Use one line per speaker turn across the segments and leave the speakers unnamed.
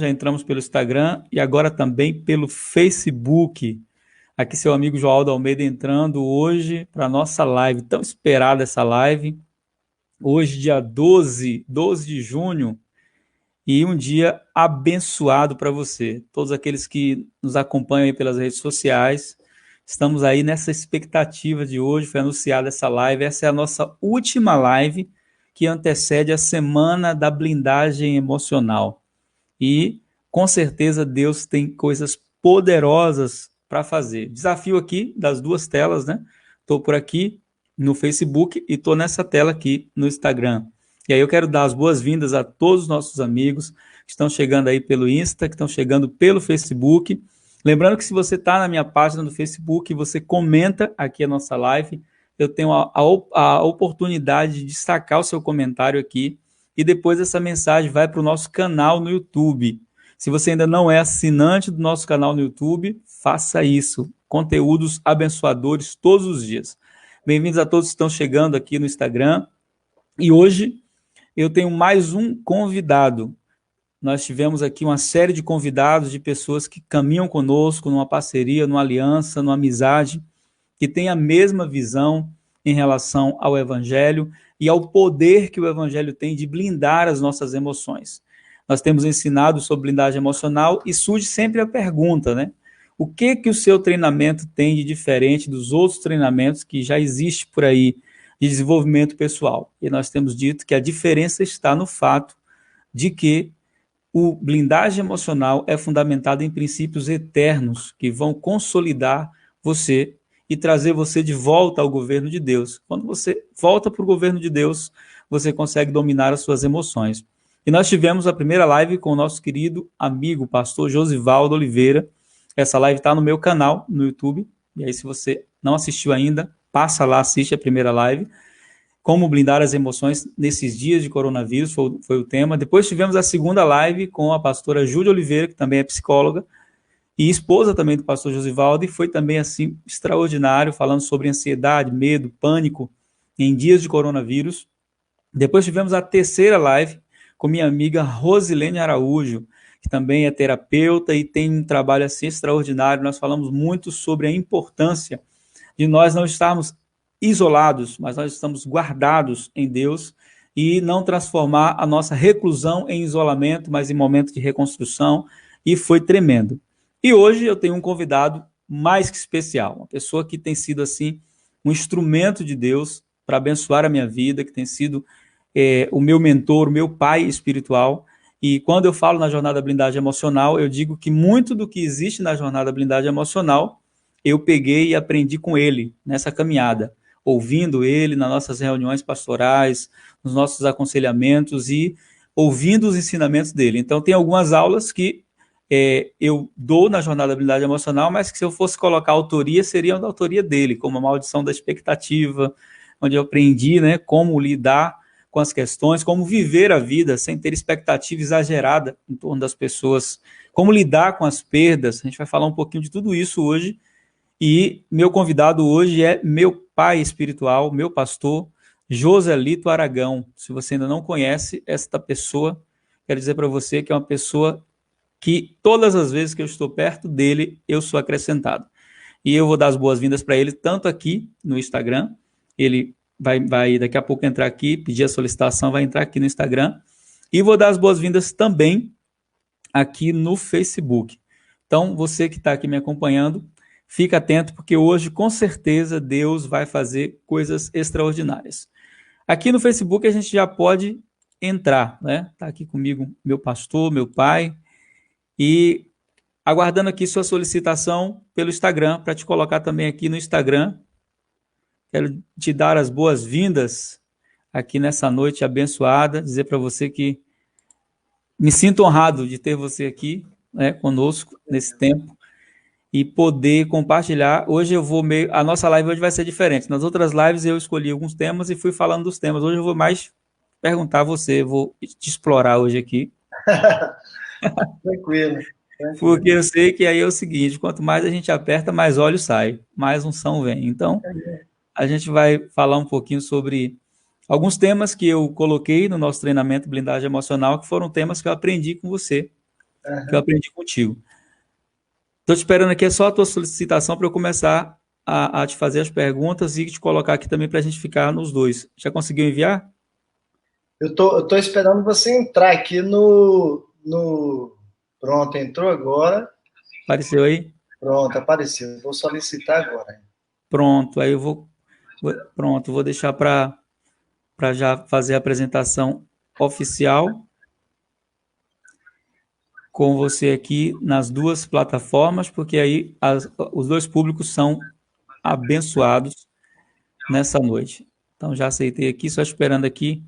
já entramos pelo Instagram e agora também pelo Facebook. Aqui seu amigo Joaldo Almeida entrando hoje para a nossa live, tão esperada essa live. Hoje, dia 12 de junho, e um dia abençoado para você. Todos aqueles que nos acompanham aí pelas redes sociais, estamos aí nessa expectativa de hoje, foi anunciada essa live, essa é a nossa última live que antecede a semana da blindagem emocional. E, com certeza, Deus tem coisas poderosas para fazer. Desafio aqui das duas telas, né? Estou por aqui no Facebook e estou nessa tela aqui no Instagram. E aí eu quero dar as boas-vindas a todos os nossos amigos que estão chegando aí pelo Insta, que estão chegando pelo Facebook. Lembrando que se você está na minha página do Facebook, você comenta aqui a nossa live, eu tenho a oportunidade de destacar o seu comentário aqui e depois essa mensagem vai para o nosso canal no YouTube. Se você ainda não é assinante do nosso canal no YouTube, faça isso. Conteúdos abençoadores todos os dias. Bem-vindos a todos que estão chegando aqui no Instagram. E hoje eu tenho mais um convidado. Nós tivemos aqui uma série de convidados de pessoas que caminham conosco numa parceria, numa aliança, numa amizade, que têm a mesma visão em relação ao Evangelho e ao poder que o Evangelho tem de blindar as nossas emoções. Nós temos ensinado sobre blindagem emocional e surge sempre a pergunta, né? O que o seu treinamento tem de diferente dos outros treinamentos que já existem por aí de desenvolvimento pessoal? E nós temos dito que a diferença está no fato de que o blindagem emocional é fundamentado em princípios eternos que vão consolidar você e trazer você de volta ao governo de Deus. Quando você volta para o governo de Deus, você consegue dominar as suas emoções. E nós tivemos a primeira live com o nosso querido amigo, pastor Josivaldo Oliveira. Essa live está no meu canal, no YouTube. E aí, se você não assistiu ainda, passa lá, assiste a primeira live. Como blindar as emoções nesses dias de coronavírus, foi o tema. Depois tivemos a segunda live com a pastora Júlia Oliveira, que também é psicóloga, e esposa também do pastor Josivaldo, e foi também, assim, extraordinário, falando sobre ansiedade, medo, pânico, em dias de coronavírus. Depois tivemos a terceira live com minha amiga Rosilene Araújo, que também é terapeuta e tem um trabalho, assim, extraordinário. Nós falamos muito sobre a importância de nós não estarmos isolados, mas nós estamos guardados em Deus e não transformar a nossa reclusão em isolamento, mas em momento de reconstrução, e foi tremendo. E hoje eu tenho um convidado mais que especial, uma pessoa que tem sido assim um instrumento de Deus para abençoar a minha vida, que tem sido o meu mentor, o meu pai espiritual. E quando eu falo na jornada blindagem emocional, eu digo que muito do que existe na jornada blindagem emocional eu peguei e aprendi com ele nessa caminhada, ouvindo ele nas nossas reuniões pastorais, nos nossos aconselhamentos e ouvindo os ensinamentos dele. Então, tem algumas aulas que eu dou na jornada da habilidade emocional, mas que se eu fosse colocar autoria, seriam da autoria dele, como a maldição da expectativa, onde eu aprendi, né, como lidar com as questões, como viver a vida sem ter expectativa exagerada em torno das pessoas, como lidar com as perdas. A gente vai falar um pouquinho de tudo isso hoje. E meu convidado hoje é meu pai espiritual, meu pastor, Joselito Aragão. Se você ainda não conhece esta pessoa, quero dizer para você que é uma pessoa que todas as vezes que eu estou perto dele, eu sou acrescentado. E eu vou dar as boas-vindas para ele, tanto aqui no Instagram, ele vai daqui a pouco entrar aqui, pedir a solicitação, vai entrar aqui no Instagram, e vou dar as boas-vindas também aqui no Facebook. Então, você que está aqui me acompanhando, fica atento, porque hoje, com certeza, Deus vai fazer coisas extraordinárias. Aqui no Facebook a gente já pode entrar, né? Está aqui comigo meu pastor, meu pai, e aguardando aqui sua solicitação pelo Instagram, para te colocar também aqui no Instagram. Quero te dar as boas-vindas aqui nessa noite abençoada, dizer para você que me sinto honrado de ter você aqui, né, conosco nesse tempo e poder compartilhar. Hoje eu vou a nossa live hoje vai ser diferente. Nas outras lives eu escolhi alguns temas e fui falando dos temas. Hoje eu vou mais perguntar a você, vou te explorar hoje aqui.
Tranquilo.
Porque eu sei que aí é o seguinte, quanto mais a gente aperta, mais óleo sai, mais unção vem. Então, a gente vai falar um pouquinho sobre alguns temas que eu coloquei no nosso treinamento Blindagem Emocional, que foram temas que eu aprendi com você. que eu aprendi contigo. Estou te esperando aqui, é só a tua solicitação para eu começar a te fazer as perguntas e te colocar aqui também para a gente ficar nos dois. Já conseguiu enviar?
Eu tô esperando você entrar aqui no. Pronto, entrou agora.
Apareceu aí?
Pronto, apareceu. Vou solicitar agora.
Pronto, aí eu pronto, vou deixar para já fazer a apresentação oficial com você aqui nas duas plataformas, porque aí os dois públicos são abençoados nessa noite. Então já aceitei aqui, só esperando aqui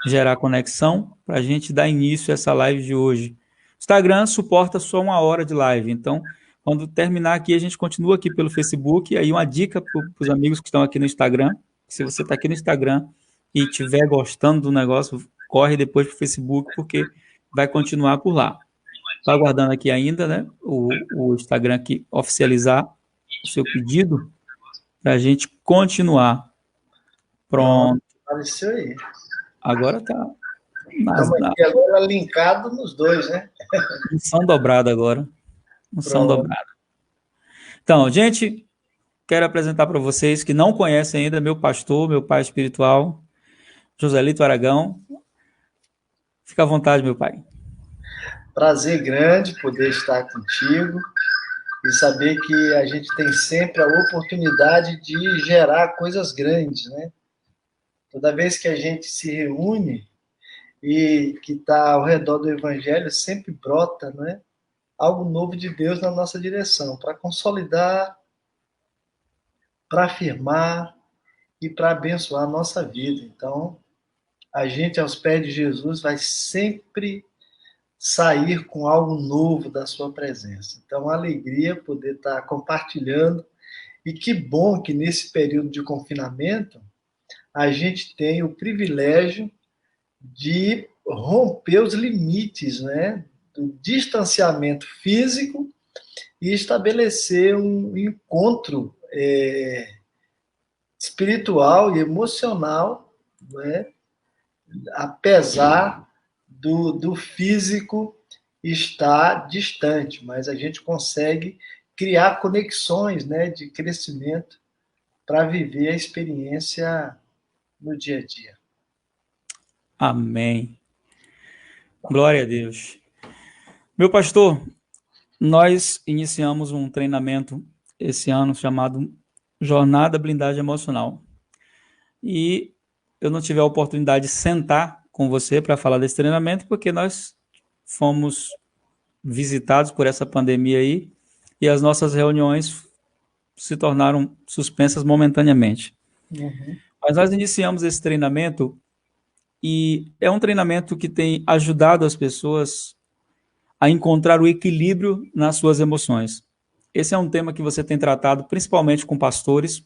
gerar conexão para a gente dar início a essa live de hoje. O Instagram suporta só 1 hora de live, então quando terminar aqui a gente continua aqui pelo Facebook. Aí uma dica para os amigos que estão aqui no Instagram: se você está aqui no Instagram e estiver gostando do negócio, corre depois para o Facebook, porque vai continuar por lá. Estou aguardando aqui ainda, né, o Instagram aqui oficializar o seu pedido para a gente continuar.
Pronto,
Pronto.
apareceu aí.
Agora está
Estamos
na
aqui agora linkado nos dois, né?
unção dobrada agora. Unção
Pronto.
dobrada. Então, gente, quero apresentar para vocês que não conhecem ainda meu pastor, meu pai espiritual, Joselito Aragão. Fica à vontade, meu pai.
Prazer grande poder estar contigo e saber que a gente tem sempre a oportunidade de gerar coisas grandes, né? Toda vez que a gente se reúne e que está ao redor do Evangelho, sempre brota, né? Algo novo de Deus na nossa direção, para consolidar, para afirmar e para abençoar a nossa vida. Então, a gente aos pés de Jesus vai sempre sair com algo novo da sua presença. Então, alegria poder estar compartilhando. E que bom que nesse período de confinamento a gente tem o privilégio de romper os limites, né, do distanciamento físico e estabelecer um encontro espiritual e emocional, né, apesar do físico estar distante, mas a gente consegue criar conexões, né, de crescimento para viver a experiência no dia a dia.
Amém. Glória a Deus. Meu pastor, nós iniciamos um treinamento esse ano chamado Jornada Blindagem Emocional. E eu não tive a oportunidade de sentar com você para falar desse treinamento, porque nós fomos visitados por essa pandemia aí e as nossas reuniões se tornaram suspensas momentaneamente. Mas nós iniciamos esse treinamento e é um treinamento que tem ajudado as pessoas a encontrar o equilíbrio nas suas emoções. Esse é um tema que você tem tratado principalmente com pastores,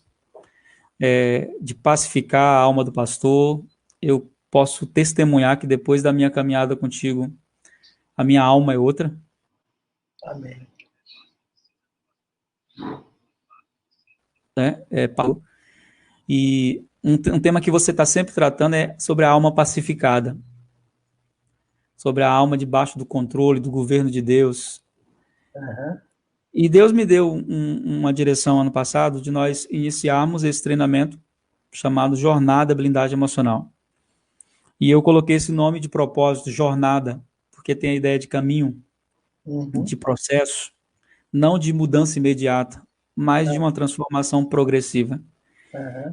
de pacificar a alma do pastor. Eu posso testemunhar que depois da minha caminhada contigo, a minha alma é outra.
Amém.
Né? Paulo. E um tema que você está sempre tratando é sobre a alma pacificada, sobre a alma debaixo do controle, do governo de Deus.
Uhum.
E Deus me deu uma direção ano passado de nós iniciarmos esse treinamento chamado Jornada Blindagem Emocional. E eu coloquei esse nome de propósito, jornada, porque tem a ideia de caminho, de processo, não de mudança imediata, mas de uma transformação progressiva.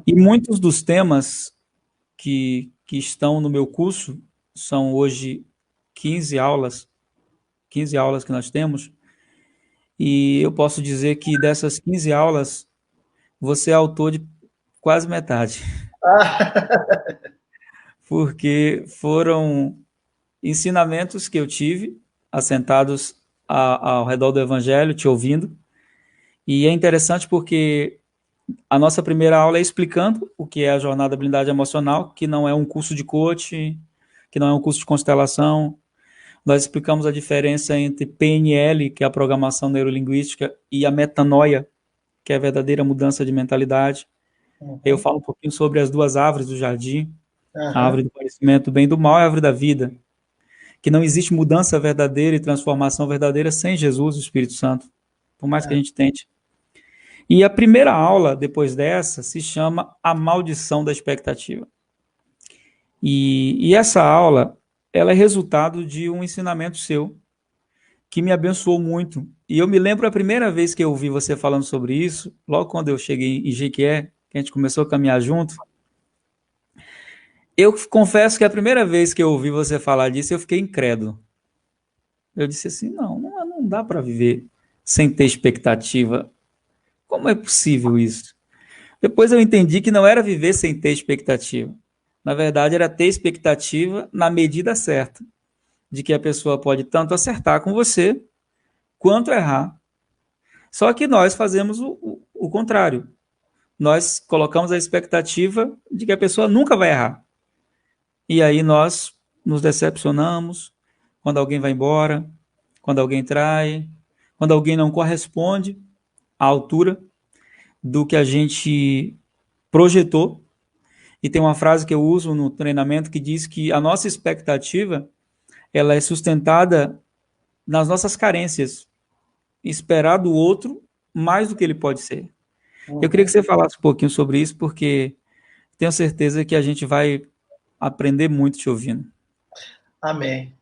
E muitos dos temas que estão no meu curso, são hoje 15 aulas que nós temos, e eu posso dizer que dessas 15 aulas, você é autor de quase metade. Porque foram ensinamentos que eu tive, assentados ao redor do Evangelho, te ouvindo, e é interessante porque a nossa primeira aula é explicando o que é a jornada blindagem emocional, que não é um curso de coach, que não é um curso de constelação. Nós explicamos a diferença entre PNL, que é a programação neurolinguística, e a metanoia, que é a verdadeira mudança de mentalidade. Eu falo um pouquinho sobre as duas árvores do jardim, a árvore do conhecimento do bem e do mal e a árvore da vida, que não existe mudança verdadeira e transformação verdadeira sem Jesus, o Espírito Santo, por mais que a gente tente. E a primeira aula, depois dessa, se chama A Maldição da Expectativa. E essa aula, ela é resultado de um ensinamento seu, que me abençoou muito. E eu me lembro a primeira vez que eu ouvi você falando sobre isso, logo quando eu cheguei em Jequié, que a gente começou a caminhar junto. Eu confesso que a primeira vez que eu ouvi você falar disso, eu fiquei incrédulo. Eu disse assim, não dá para viver sem ter expectativa. Como é possível isso? Depois eu entendi que não era viver sem ter expectativa. Na verdade, era ter expectativa na medida certa, de que a pessoa pode tanto acertar com você, quanto errar. Só que nós fazemos o contrário. Nós colocamos a expectativa de que a pessoa nunca vai errar. E aí nós nos decepcionamos quando alguém vai embora, quando alguém trai, quando alguém não corresponde à altura do que a gente projetou. E tem uma frase que eu uso no treinamento que diz que a nossa expectativa ela é sustentada nas nossas carências. Esperar do outro mais do que ele pode ser. Eu queria que você falasse um pouquinho sobre isso, porque tenho certeza que a gente vai aprender muito te ouvindo.
Amém.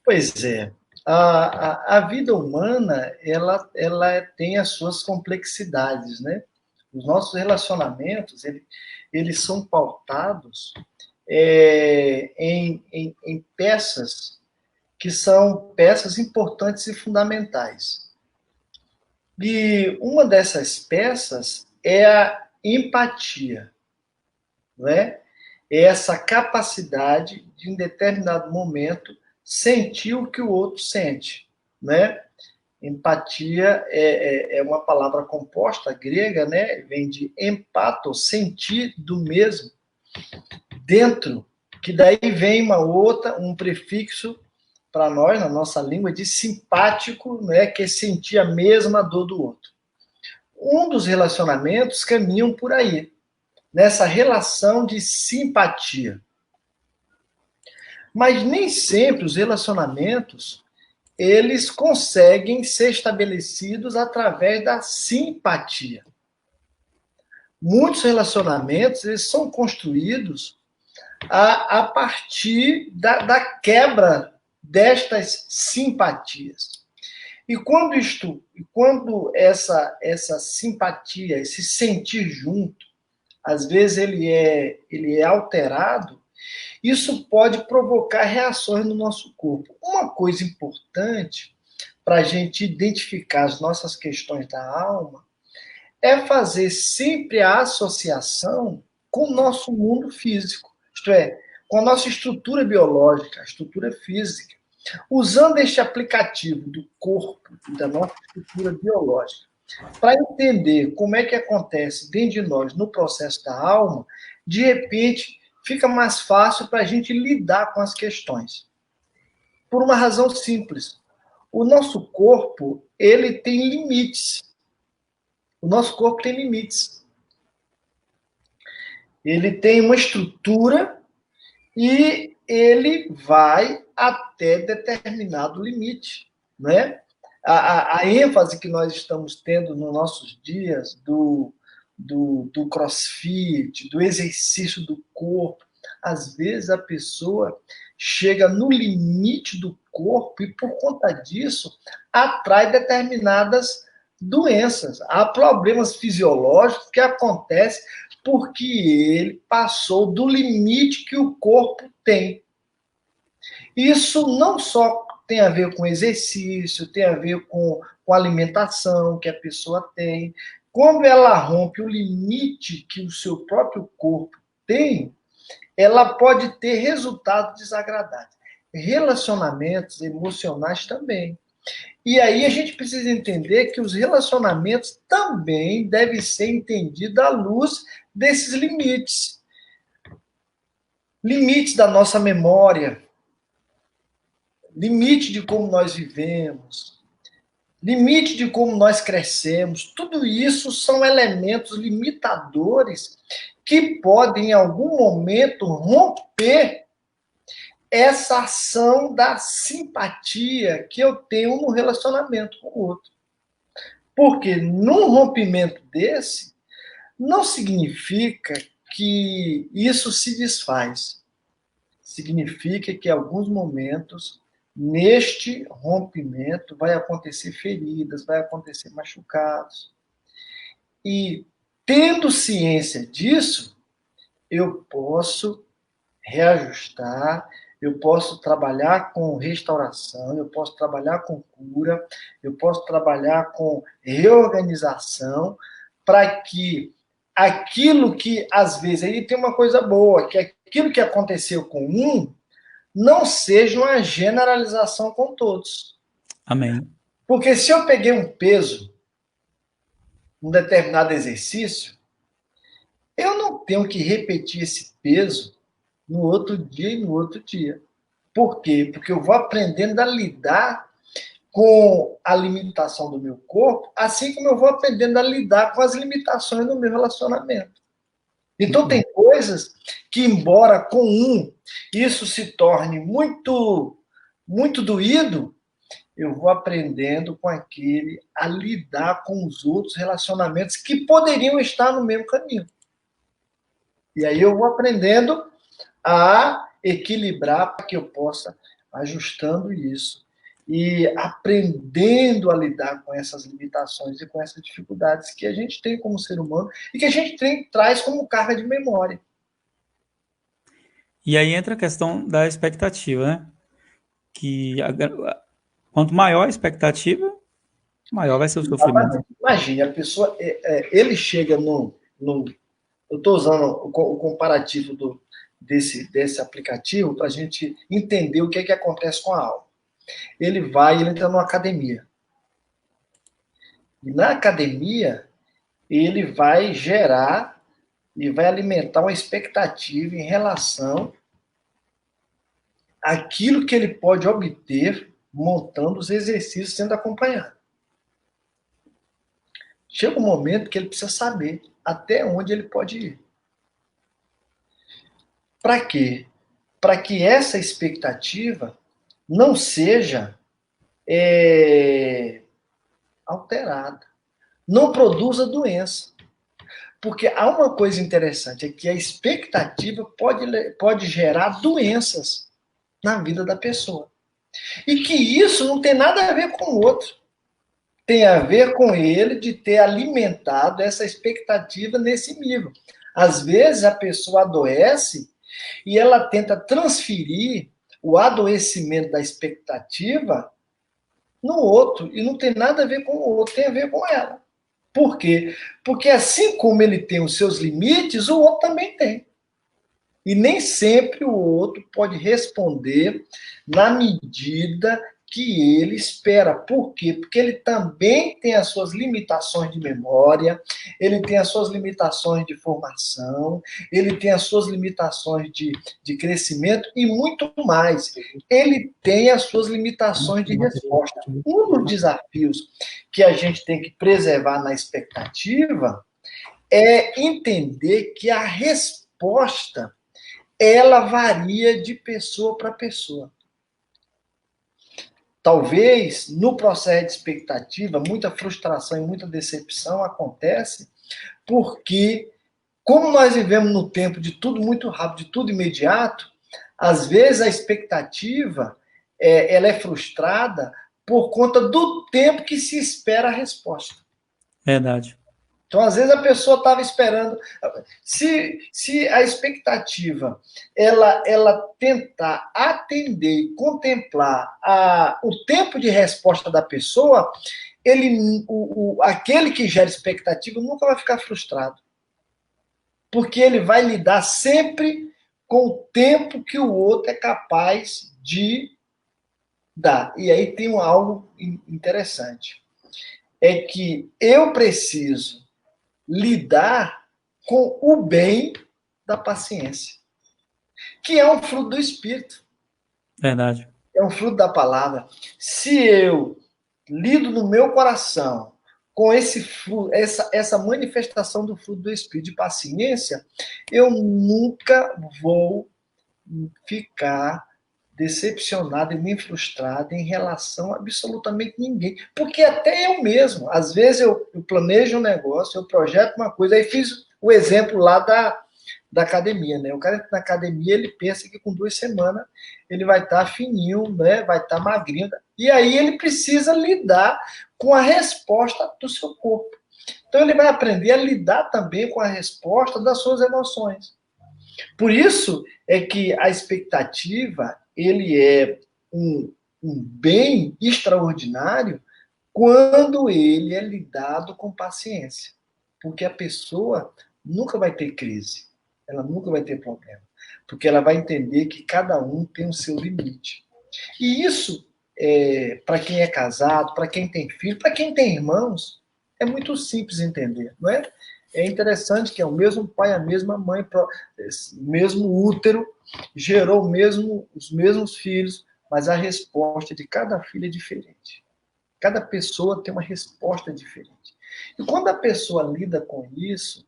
Pois é. A vida humana, ela tem as suas complexidades, né? Os nossos relacionamentos, eles são pautados em peças que são peças importantes e fundamentais. E uma dessas peças é a empatia, não é? É essa capacidade de, em determinado momento, sentir o que o outro sente, né? Empatia é uma palavra composta grega, né? Vem de empato, sentir do mesmo, dentro, que daí vem um prefixo para nós, na nossa língua, de simpático, né? Que é sentir a mesma dor do outro. Um dos relacionamentos caminham por aí, nessa relação de simpatia. Mas nem sempre os relacionamentos eles conseguem ser estabelecidos através da simpatia. Muitos relacionamentos eles são construídos a partir da quebra destas simpatias. E quando essa simpatia, esse sentir junto, às vezes ele é alterado, isso pode provocar reações no nosso corpo. Uma coisa importante para a gente identificar as nossas questões da alma é fazer sempre a associação com o nosso mundo físico, isto é, com a nossa estrutura biológica, a estrutura física. Usando este aplicativo do corpo e da nossa estrutura biológica, para entender como é que acontece dentro de nós no processo da alma, de repente fica mais fácil para a gente lidar com as questões. Por uma razão simples. O nosso corpo, ele tem limites. O nosso corpo tem limites. Ele tem uma estrutura e ele vai até determinado limite, né? A ênfase que nós estamos tendo nos nossos dias do crossfit, do exercício do corpo, às vezes a pessoa chega no limite do corpo e, por conta disso, atrai determinadas doenças. Há problemas fisiológicos que acontecem porque ele passou do limite que o corpo tem. Isso não só tem a ver com exercício, tem a ver com alimentação que a pessoa tem. Quando ela rompe o limite que o seu próprio corpo tem, ela pode ter resultados desagradáveis. Relacionamentos emocionais também. E aí a gente precisa entender que os relacionamentos também devem ser entendidos à luz desses limites. Limites da nossa memória, limite de como nós vivemos, limite de como nós crescemos. Tudo isso são elementos limitadores que podem, em algum momento, romper essa ação da simpatia que eu tenho no relacionamento com o outro. Porque num rompimento desse, não significa que isso se desfaz. Significa que em alguns momentos, neste rompimento, vai acontecer feridas, vai acontecer machucados. E tendo ciência disso, eu posso reajustar, eu posso trabalhar com restauração, eu posso trabalhar com cura, eu posso trabalhar com reorganização, para que aquilo que, às vezes, aí tem uma coisa boa, que aquilo que aconteceu com um não seja uma generalização com todos.
Amém.
Porque se eu peguei um peso, um determinado exercício, eu não tenho que repetir esse peso no outro dia e no outro dia. Por quê? Porque eu vou aprendendo a lidar com a limitação do meu corpo, assim como eu vou aprendendo a lidar com as limitações do meu relacionamento. Então, tem coisas que, embora com um isso se torne muito, muito doído, eu vou aprendendo com aquele a lidar com os outros relacionamentos que poderiam estar no mesmo caminho. E aí eu vou aprendendo a equilibrar para que eu possa ajustando isso e aprendendo a lidar com essas limitações e com essas dificuldades que a gente tem como ser humano e que a gente traz como carga de memória.
E aí entra a questão da expectativa, né? Quanto maior a expectativa, maior vai ser o sofrimento.
Imagine, a pessoa, ele chega no eu estou usando o comparativo desse aplicativo para a gente entender o que é que acontece com a alma. Ele entra numa academia. E na academia, ele vai gerar e vai alimentar uma expectativa em relação àquilo que ele pode obter montando os exercícios sendo acompanhado. Chega um momento que ele precisa saber até onde ele pode ir. Para quê? Para que essa expectativa não seja alterada, não produza doença. Porque há uma coisa interessante, é que a expectativa pode gerar doenças na vida da pessoa. E que isso não tem nada a ver com o outro. Tem a ver com ele de ter alimentado essa expectativa nesse nível. Às vezes a pessoa adoece e ela tenta transferir o adoecimento da expectativa no outro. E não tem nada a ver com o outro, tem a ver com ela. Por quê? Porque assim como ele tem os seus limites, o outro também tem. E nem sempre o outro pode responder na medida que ele espera. Por quê? Porque ele também tem as suas limitações de memória, ele tem as suas limitações de formação, ele tem as suas limitações de crescimento e muito mais. Ele tem as suas limitações de resposta. Um dos desafios que a gente tem que preservar na expectativa é entender que a resposta ela varia de pessoa para pessoa. Talvez, no processo de expectativa, muita frustração e muita decepção acontece porque, como nós vivemos no tempo de tudo muito rápido, de tudo imediato, às vezes a expectativa ela é frustrada por conta do tempo que se espera a resposta.
Verdade.
Então, às vezes, a pessoa estava esperando. Se a expectativa ela tentar atender e contemplar o tempo de resposta da pessoa, aquele que gera expectativa nunca vai ficar frustrado. Porque ele vai lidar sempre com o tempo que o outro é capaz de dar. E aí tem algo interessante. É que eu preciso lidar com o bem da paciência, que é um fruto do Espírito.
Verdade.
É um fruto da palavra. Se eu lido no meu coração com esse fruto, essa manifestação do fruto do Espírito de paciência, eu nunca vou ficar decepcionado e nem frustrado em relação a absolutamente ninguém. Porque até eu mesmo, às vezes eu planejo um negócio, eu projeto uma coisa, aí fiz o exemplo lá da academia, né? O cara na academia, ele pensa que com 2 semanas ele vai estar fininho, né? Vai estar magrinho. E aí ele precisa lidar com a resposta do seu corpo. Então ele vai aprender a lidar também com a resposta das suas emoções. Por isso é que a expectativa, ele é um bem extraordinário quando ele é lidado com paciência. Porque a pessoa nunca vai ter crise, ela nunca vai ter problema, porque ela vai entender que cada um tem o seu limite. E isso, para quem é casado, para quem tem filho, para quem tem irmãos, é muito simples entender, não é? É interessante que é o mesmo pai, a mesma mãe, o mesmo útero, gerou os mesmos filhos, mas a resposta de cada filho é diferente. Cada pessoa tem uma resposta diferente. E quando a pessoa lida com isso,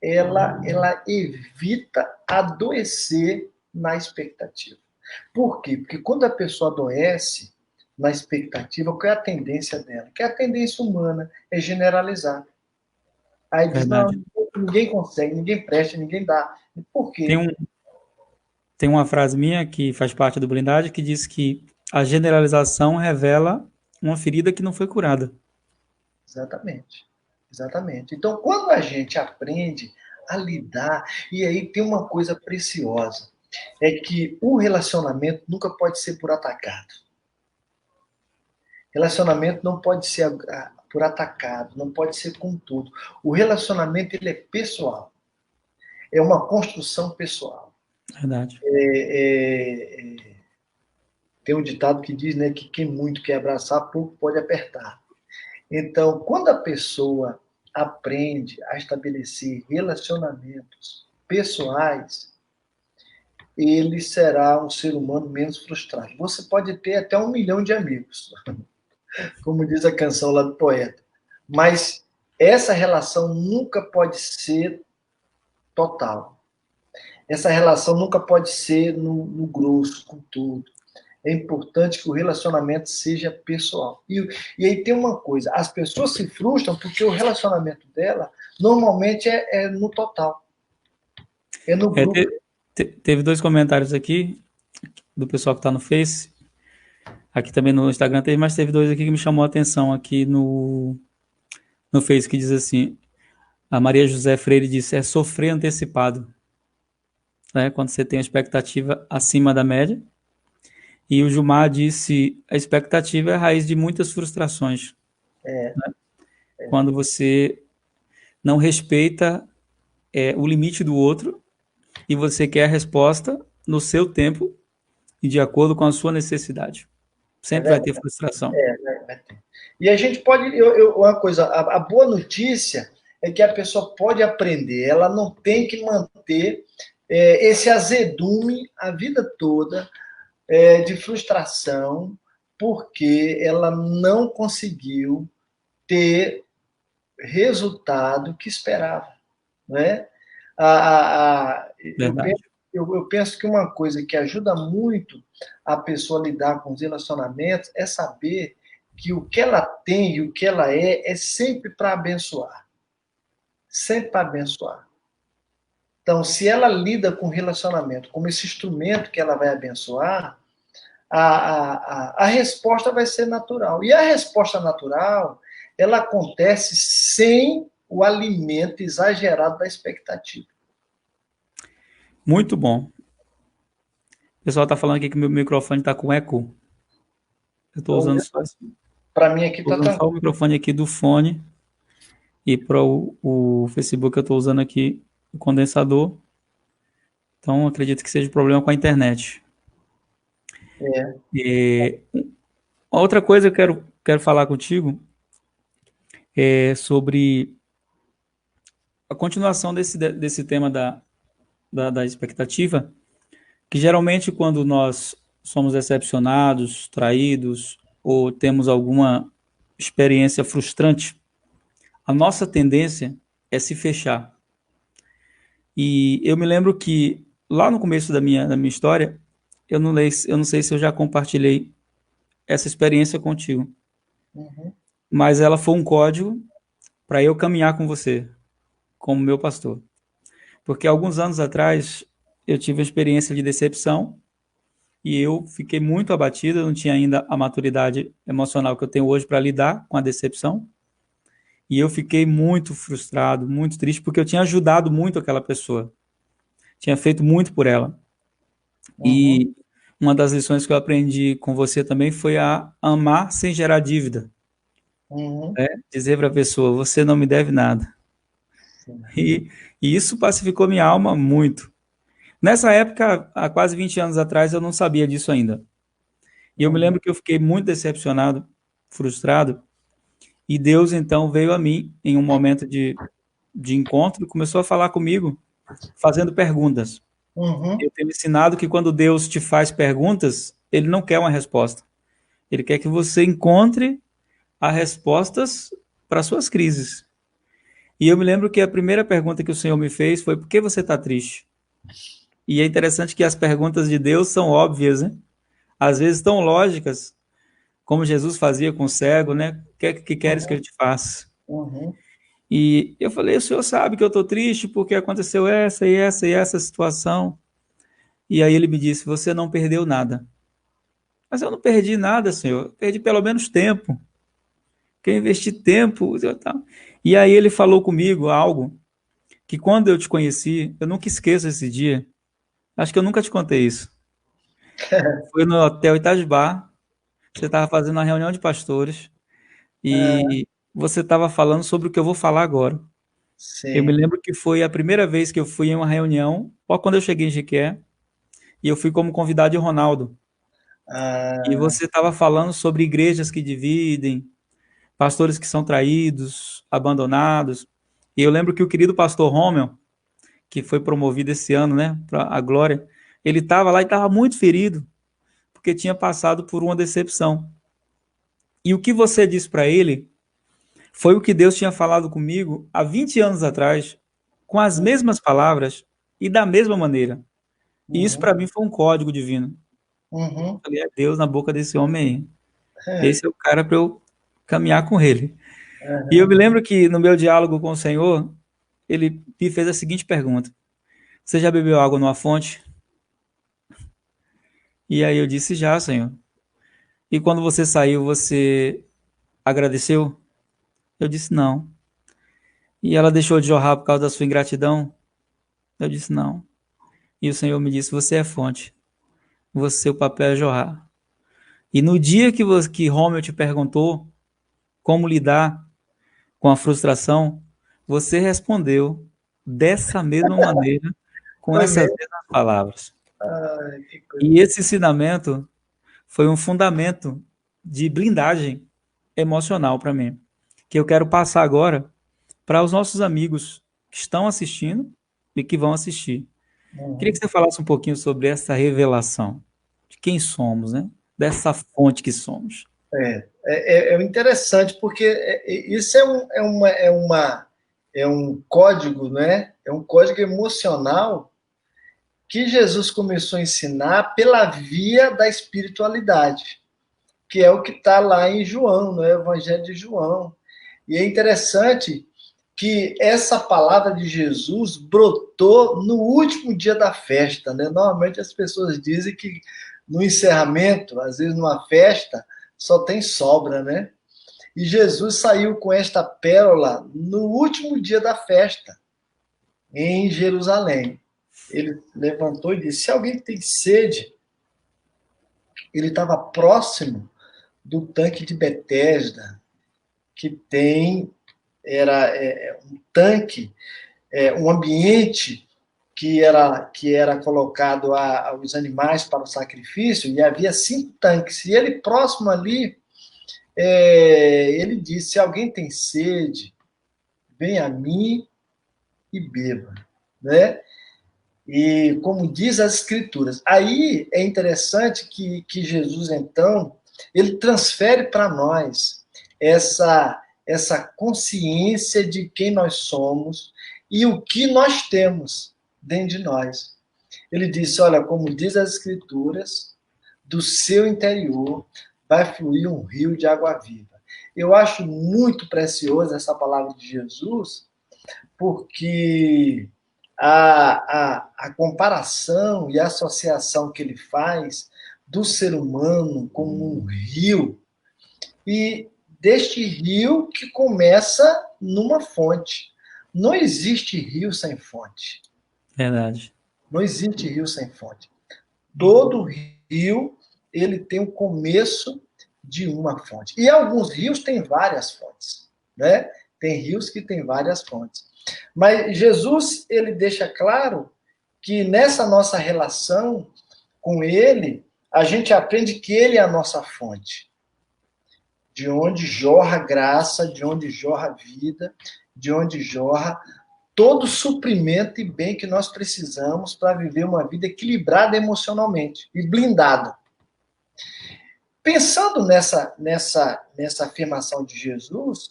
ela evita adoecer na expectativa. Por quê? Porque quando a pessoa adoece na expectativa, qual é a tendência dela? Que a tendência humana é generalizar. Aí diz, não,
Verdade.
ninguém consegue, ninguém presta, ninguém dá. Por
Tem,
quê?
um, tem uma frase minha que faz parte do blindagem que diz que a generalização revela uma ferida que não foi curada.
Exatamente. Exatamente. Então, quando a gente aprende a lidar, e aí tem uma coisa preciosa, é que o relacionamento nunca pode ser por atacado. Relacionamento não pode ser por atacado, não pode ser com tudo. O relacionamento ele é pessoal, é uma construção pessoal.
Verdade.
Tem um ditado que diz, né, que quem muito quer abraçar, pouco pode apertar. Então, quando a pessoa aprende a estabelecer relacionamentos pessoais, ele será um ser humano menos frustrado. Você pode ter até 1 milhão de amigos, como diz a canção lá do poeta, mas essa relação nunca pode ser total. Essa relação nunca pode ser no grosso, com tudo. É importante que o relacionamento seja pessoal. E aí tem uma coisa, as pessoas se frustram porque o relacionamento dela normalmente é no total, é no
É,
grupo.
teve dois comentários aqui do pessoal que está no Face. Aqui também no Instagram teve, mas teve dois aqui que me chamou a atenção aqui no Face, que diz assim, a Maria José Freire disse, é sofrer antecipado, né, quando você tem uma expectativa acima da média. E o Gilmar disse, a expectativa é a raiz de muitas frustrações.
É,
Quando você não respeita o limite do outro e você quer a resposta no seu tempo e de acordo com a sua necessidade.
é
Sempre vai ter
verdade.
frustração.
Vai ter. E a gente pode. Uma coisa, a boa notícia é que a pessoa pode aprender, ela não tem que manter esse azedume a vida toda de frustração, porque ela não conseguiu ter resultado que esperava. Né? Eu
Verdade.
penso, eu penso que uma coisa que ajuda muito a pessoa a lidar com os relacionamentos é saber que o que ela tem e o que ela é sempre para abençoar. Sempre para abençoar. Então, se ela lida com o relacionamento como esse instrumento que ela vai abençoar, a resposta vai ser natural. E a resposta natural, ela acontece sem o alimento exagerado da expectativa.
Muito bom. O pessoal está falando aqui que meu microfone está com eco. Eu estou
Então, para mim aqui está
usando
tranquilo.
só o microfone aqui do fone e para o Facebook eu estou usando aqui o condensador. Então acredito que seja problema com a internet. E outra coisa que eu quero falar contigo é sobre a continuação desse tema da expectativa, que geralmente quando nós somos decepcionados, traídos ou temos alguma experiência frustrante, a nossa tendência é se fechar. E eu me lembro que lá no começo da minha história, eu não sei se eu já compartilhei essa experiência contigo,
Uhum,
mas ela foi um código para eu caminhar com você, como meu pastor. Porque alguns anos atrás eu tive uma experiência de decepção e eu fiquei muito abatido, eu não tinha ainda a maturidade emocional que eu tenho hoje para lidar com a decepção. E eu fiquei muito frustrado, muito triste, porque eu tinha ajudado muito aquela pessoa, tinha feito muito por ela.
uhum,
E uma das lições que eu aprendi com você também foi a amar sem gerar dívida.
uhum,
Né? Dizer para a pessoa, você não me deve nada.
sim,
E, e isso pacificou minha alma muito. Nessa época, há quase 20 anos atrás, eu não sabia disso ainda. E eu me
uhum,
lembro que eu fiquei muito decepcionado, frustrado, e Deus então veio a mim em um momento de encontro e começou a falar comigo, fazendo perguntas.
uhum,
Eu tenho ensinado que quando Deus te faz perguntas, ele não quer uma resposta. Ele quer que você encontre as respostas para suas crises. E eu me lembro que a primeira pergunta que o Senhor me fez foi: por que você está triste? E é interessante que as perguntas de Deus são óbvias, né? Às vezes tão lógicas, como Jesus fazia com o cego, né? O que é que queres que eu
uhum,
te faça?
uhum.
E eu falei: o Senhor sabe que eu estou triste porque aconteceu essa e essa e essa situação. E aí ele me disse: você não perdeu nada. Mas eu não perdi nada, Senhor. Eu perdi pelo menos tempo. Que eu investi tempo. E aí ele falou comigo algo que quando eu te conheci, eu nunca esqueço esse dia. Acho que eu nunca te contei isso. Foi no hotel Itajubá, você estava fazendo uma reunião de pastores
Ah,
e você estava falando sobre o que eu vou falar agora. Eu me
sim.
lembro que foi a primeira vez que eu fui em uma reunião, ou quando eu cheguei em Jequié, e eu fui como convidado de Ronaldo. E
Ah,
você estava falando sobre igrejas que dividem, pastores que são traídos, abandonados. E eu lembro que o querido pastor Romel, que foi promovido esse ano, né, para a glória, ele estava lá e estava muito ferido, porque tinha passado por uma decepção. E o que você disse para ele foi o que Deus tinha falado comigo há 20 anos atrás, com as mesmas palavras e da mesma maneira. E isso
uhum,
para mim foi um código divino. Eu
uhum.
falei, é Deus na boca desse homem aí.
É,
Esse é o cara para eu caminhar com ele. E eu
aham.
me lembro que no meu diálogo com o Senhor, ele me fez a seguinte pergunta: você já bebeu água numa fonte? E aí eu disse: já, Senhor. E quando você saiu, você agradeceu? Eu disse: não. E ela deixou de jorrar por causa da sua ingratidão? Eu disse: não. E o Senhor me disse: você é fonte. Você, o papel é jorrar. E no dia que Romeu te perguntou como lidar com a frustração, você respondeu dessa mesma maneira, com
Foi
essas
mesmo?
mesmas palavras.
Ai, que coisa.
E esse ensinamento foi um fundamento de blindagem emocional para mim, que eu quero passar agora para os nossos amigos que estão assistindo e que vão assistir. Queria que
Uhum.
você falasse um pouquinho sobre essa revelação de quem somos, né? Dessa fonte que somos.
É interessante, porque isso é um código, né? É um código emocional que Jesus começou a ensinar pela via da espiritualidade, que é o que está lá em João, no Evangelho de João. E é interessante que essa palavra de Jesus brotou no último dia da festa, né? Normalmente as pessoas dizem que no encerramento, às vezes numa festa, só tem sobra, né? E Jesus saiu com esta pérola no último dia da festa, em Jerusalém. Ele levantou e disse: se alguém tem sede, ele estava próximo do tanque de Betesda, que tem um tanque, um ambiente que era colocado aos animais para o sacrifício, e havia 5 tanques. E ele próximo ali, ele disse: se alguém tem sede, venha a mim e beba, né? E como diz as escrituras, aí é interessante que Jesus, então, ele transfere para nós essa consciência de quem nós somos e o que nós temos dentro de nós. Ele disse, olha, como diz as Escrituras, do seu interior vai fluir um rio de água viva. Eu acho muito preciosa essa palavra de Jesus, porque a comparação e a associação que ele faz do ser humano como um rio, e deste rio que começa numa fonte. Não existe rio sem fonte.
Verdade.
Não existe rio sem fonte. Todo rio, ele tem o começo de uma fonte. E alguns rios têm várias fontes, né? Tem rios que têm várias fontes. Mas Jesus, ele deixa claro que nessa nossa relação com ele, a gente aprende que ele é a nossa fonte. De onde jorra graça, de onde jorra vida, de onde jorra todo suprimento e bem que nós precisamos para viver uma vida equilibrada emocionalmente e blindada. Pensando nessa afirmação de Jesus,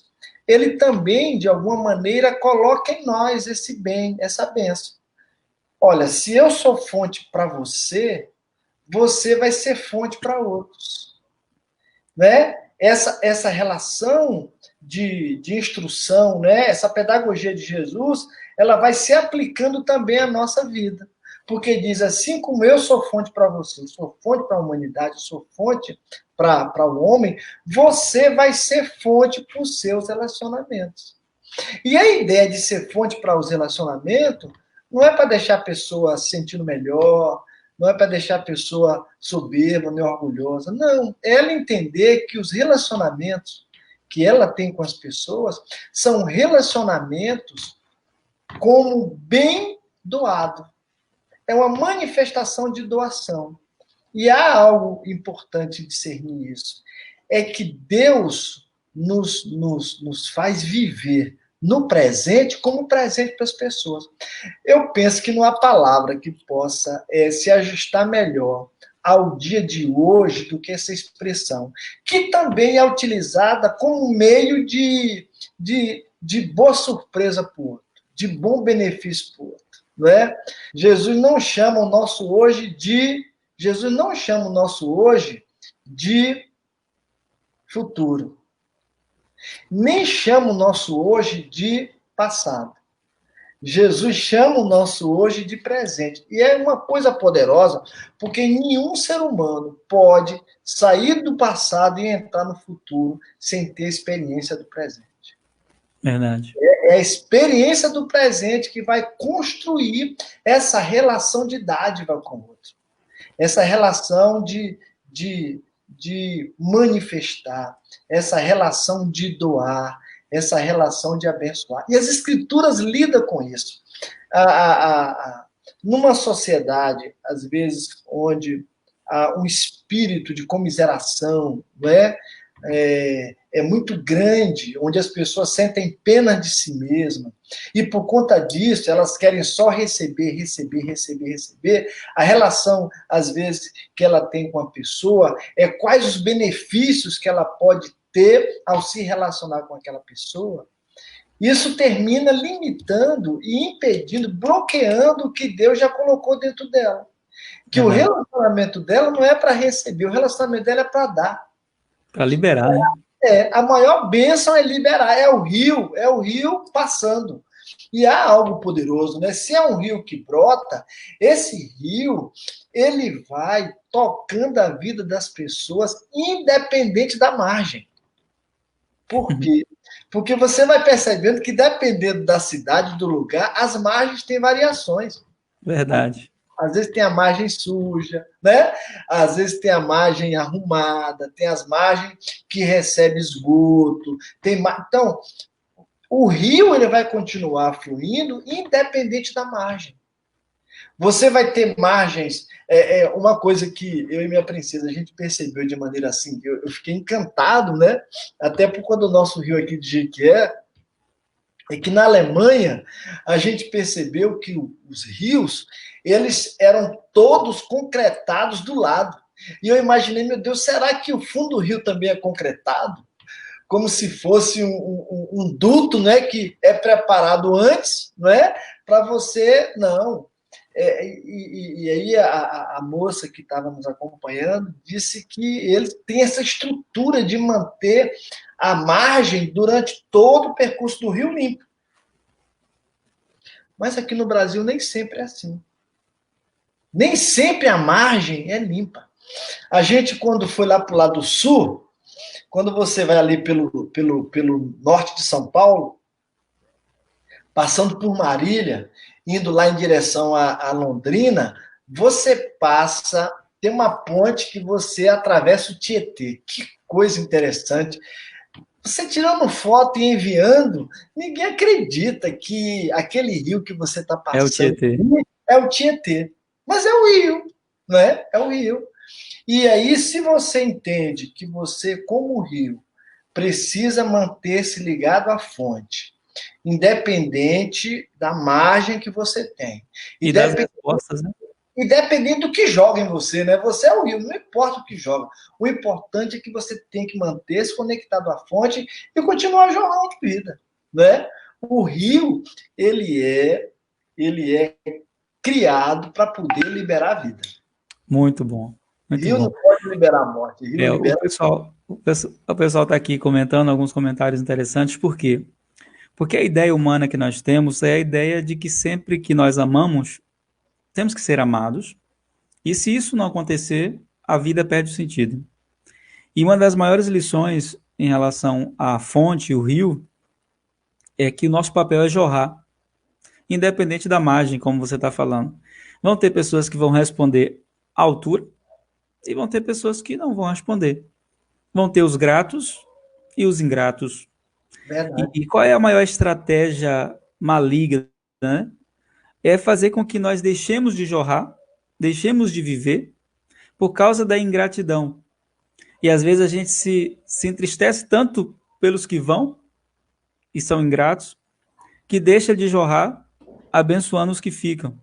ele também, de alguma maneira, coloca em nós esse bem, essa bênção. Olha, se eu sou fonte para você, você vai ser fonte para outros. Né? Essa relação de instrução, né? Essa pedagogia de Jesus, ela vai se aplicando também à nossa vida. Porque diz, assim como eu sou fonte para você, sou fonte para a humanidade, sou fonte para o homem, você vai ser fonte para os seus relacionamentos. E a ideia de ser fonte para os relacionamentos não é para deixar a pessoa se sentindo melhor, não é para deixar a pessoa soberba, nem orgulhosa. Não, é ela entender que os relacionamentos que ela tem com as pessoas são relacionamentos como bem doado. É uma manifestação de doação. E há algo importante discernir isso. É que Deus nos faz viver no presente como presente para as pessoas. Eu penso que não há palavra que possa se ajustar melhor ao dia de hoje do que essa expressão, que também é utilizada como meio de boa surpresa para o outro, de bom benefício para o outro. Não é? Jesus não chama o nosso hoje de futuro. Nem chama o nosso hoje de passado. Jesus chama o nosso hoje de presente. E é uma coisa poderosa, porque nenhum ser humano pode sair do passado e entrar no futuro sem ter experiência do presente.
Verdade.
É a experiência do presente que vai construir essa relação de dádiva com o outro. Essa relação de manifestar, essa relação de doar, essa relação de abençoar. E as escrituras lidam com isso. Numa sociedade, às vezes, onde há um espírito de comiseração, não é? É muito grande, onde as pessoas sentem pena de si mesmas, e por conta disso, elas querem só receber, a relação, às vezes, que ela tem com a pessoa, é quais os benefícios que ela pode ter ao se relacionar com aquela pessoa. Isso termina limitando e impedindo, bloqueando o que Deus já colocou dentro dela. Que o relacionamento dela não é para receber, o relacionamento dela é para dar.
Para liberar, né?
A maior bênção é liberar, é o rio passando. E há algo poderoso, né? Se é um rio que brota, esse rio, ele vai tocando a vida das pessoas, independente da margem. Por quê? Porque você vai percebendo que, dependendo da cidade, do lugar, as margens têm variações.
Verdade.
Às vezes tem a margem suja, né? Às vezes tem a margem arrumada, tem as margens que recebem esgoto. Então, o rio ele vai continuar fluindo independente da margem. Você vai ter margens. Uma coisa que eu e minha princesa a gente percebeu de maneira assim, eu fiquei encantado, né? Até por quando o nosso rio aqui de Jequié, é que na Alemanha a gente percebeu que os rios eles eram todos concretados do lado. E eu imaginei, meu Deus, será que o fundo do rio também é concretado? Como se fosse um duto, né, que é preparado antes, né, para você... Não. e aí a moça que estava nos acompanhando disse que ele tem essa estrutura de manter a margem durante todo o percurso do rio limpo. Mas aqui no Brasil nem sempre é assim. Nem sempre a margem é limpa. A gente, quando foi lá para o lado sul, quando você vai ali pelo norte de São Paulo, passando por Marília, indo lá em direção a Londrina, você passa, tem uma ponte que você atravessa o Tietê. Que coisa interessante. Você tirando foto e enviando, ninguém acredita que aquele rio que você está
É o
passando
Tietê.
é o Tietê. Mas é o rio, né? É o rio. E aí, se você entende que você, como rio, precisa manter-se ligado à fonte, independente da margem que você tem,
E das respostas, né?
independente do que joga em você, né? Você é o rio, não importa o que joga. O importante é que você tem que manter-se conectado à fonte e continuar jogando vida, né? O rio, ele é criado para poder liberar a vida.
Muito bom, muito
Rio não
bom.
pode liberar a morte, rio
É,
libera.
o pessoal está aqui comentando alguns comentários interessantes, por quê? Porque a ideia humana que nós temos é a ideia de que sempre que nós amamos, temos que ser amados, e se isso não acontecer, a vida perde o sentido. E uma das maiores lições em relação à fonte, o rio, é que o nosso papel é jorrar, independente da margem, como você está falando. Vão ter pessoas que vão responder à altura e vão ter pessoas que não vão responder. Vão ter os gratos e os ingratos.
Verdade.
E qual é a maior estratégia maligna, né? É fazer com que nós deixemos de jorrar, deixemos de viver por causa da ingratidão. E às vezes a gente se entristece tanto pelos que vão e são ingratos, que deixa de jorrar abençoando os que ficam.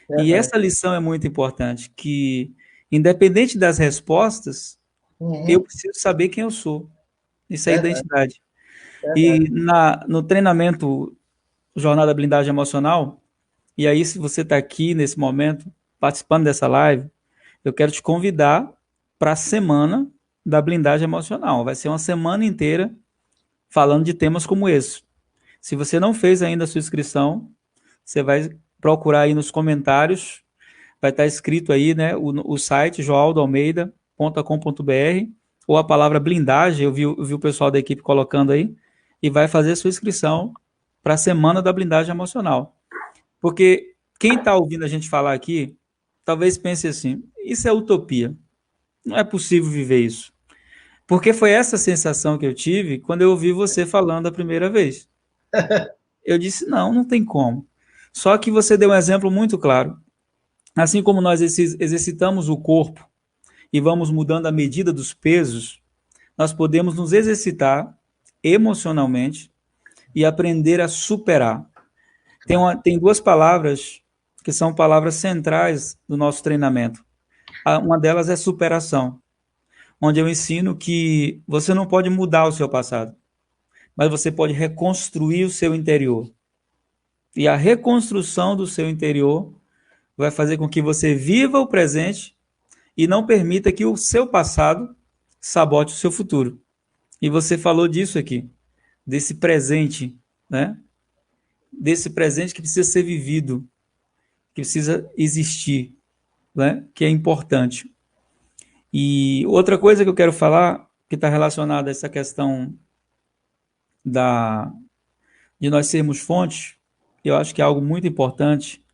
E
Verdade.
essa lição é muito importante, que independente das respostas, eu
Uhum.
preciso saber quem eu sou. Isso é
Verdade,
identidade.
verdade.
E no treinamento Jornada Blindagem Emocional, e aí se você está aqui nesse momento, participando dessa live, eu quero te convidar para a semana da blindagem emocional. Vai ser uma semana inteira falando de temas como esse. Se você não fez ainda a sua inscrição, você vai procurar aí nos comentários, vai estar escrito aí, né, o site joaldalmeida.com.br ou a palavra blindagem, eu vi o pessoal da equipe colocando aí, e vai fazer a sua inscrição para a semana da blindagem emocional. Porque quem está ouvindo a gente falar aqui, talvez pense assim, isso é utopia, não é possível viver isso. Porque foi essa sensação que eu tive quando eu ouvi você falando a primeira vez. Eu disse, não, não tem como. Só que você deu um exemplo muito claro. Assim como nós exercitamos o corpo e vamos mudando a medida dos pesos, nós podemos nos exercitar emocionalmente e aprender a superar. Tem duas palavras que são palavras centrais do nosso treinamento. Uma delas é superação, onde eu ensino que você não pode mudar o seu passado, mas você pode reconstruir o seu interior. E a reconstrução do seu interior vai fazer com que você viva o presente e não permita que o seu passado sabote o seu futuro. E você falou disso aqui, desse presente, né? Desse presente que precisa ser vivido, que precisa existir, né? Que é importante. E outra coisa que eu quero falar, que está relacionada a essa questão da, de nós sermos fontes, eu acho que é algo muito importante,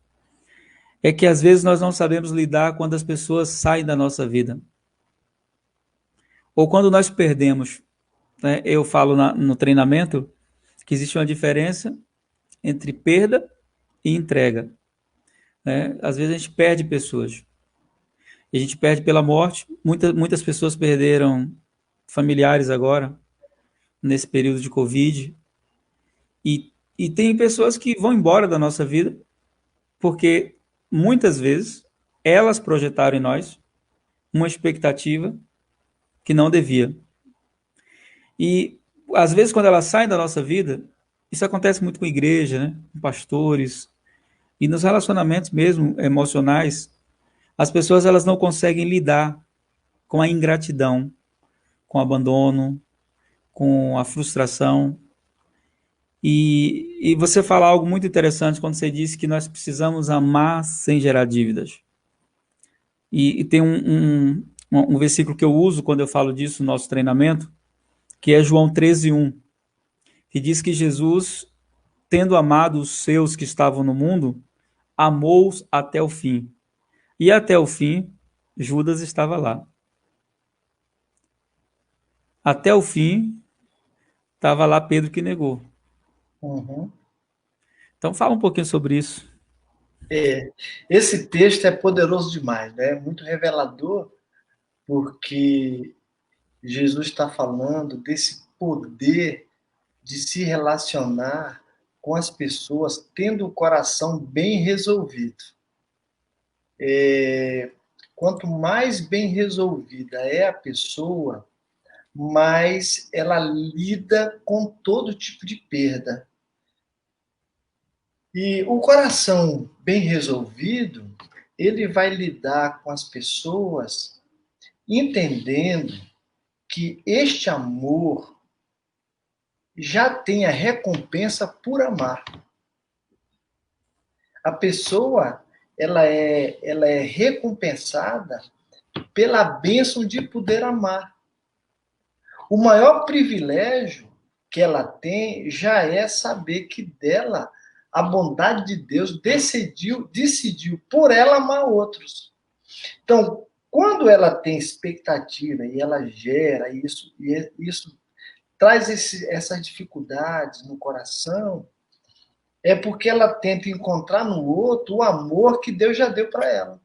é que às vezes nós não sabemos lidar quando as pessoas saem da nossa vida. Ou quando nós perdemos. Né? Eu falo no treinamento que existe uma diferença entre perda e entrega. Né? Às vezes a gente perde pessoas. E a gente perde pela morte. Muitas pessoas perderam familiares agora, nesse período de Covid. E tem pessoas que vão embora da nossa vida porque muitas vezes elas projetaram em nós uma expectativa que não devia. E às vezes quando elas saem da nossa vida, isso acontece muito com igreja, né? Com pastores, E nos relacionamentos mesmo emocionais, as pessoas elas não conseguem lidar com a ingratidão, com o abandono, com a frustração. E você fala algo muito interessante quando você disse que nós precisamos amar sem gerar dívidas. E tem um versículo que eu uso quando eu falo disso no nosso treinamento, que é João 13:1, que diz que Jesus, tendo amado os seus que estavam no mundo, amou-os até o fim. E até o fim, Judas estava lá. Até o fim, estava lá Pedro que negou.
Uhum.
Então fala um pouquinho sobre isso.
Esse texto é poderoso demais, né? É muito revelador, porque Jesus está falando desse poder de se relacionar com as pessoas tendo o coração bem resolvido. Quanto mais bem resolvida é a pessoa, mais ela lida com todo tipo de perda. E o coração bem resolvido, ele vai lidar com as pessoas entendendo que este amor já tem a recompensa por amar. A pessoa, ela é recompensada pela bênção de poder amar. O maior privilégio que ela tem já é saber que dela a bondade de Deus decidiu por ela amar outros. Então, quando ela tem expectativa e ela gera isso, e isso traz essas dificuldades no coração, é porque ela tenta encontrar no outro o amor que Deus já deu para ela.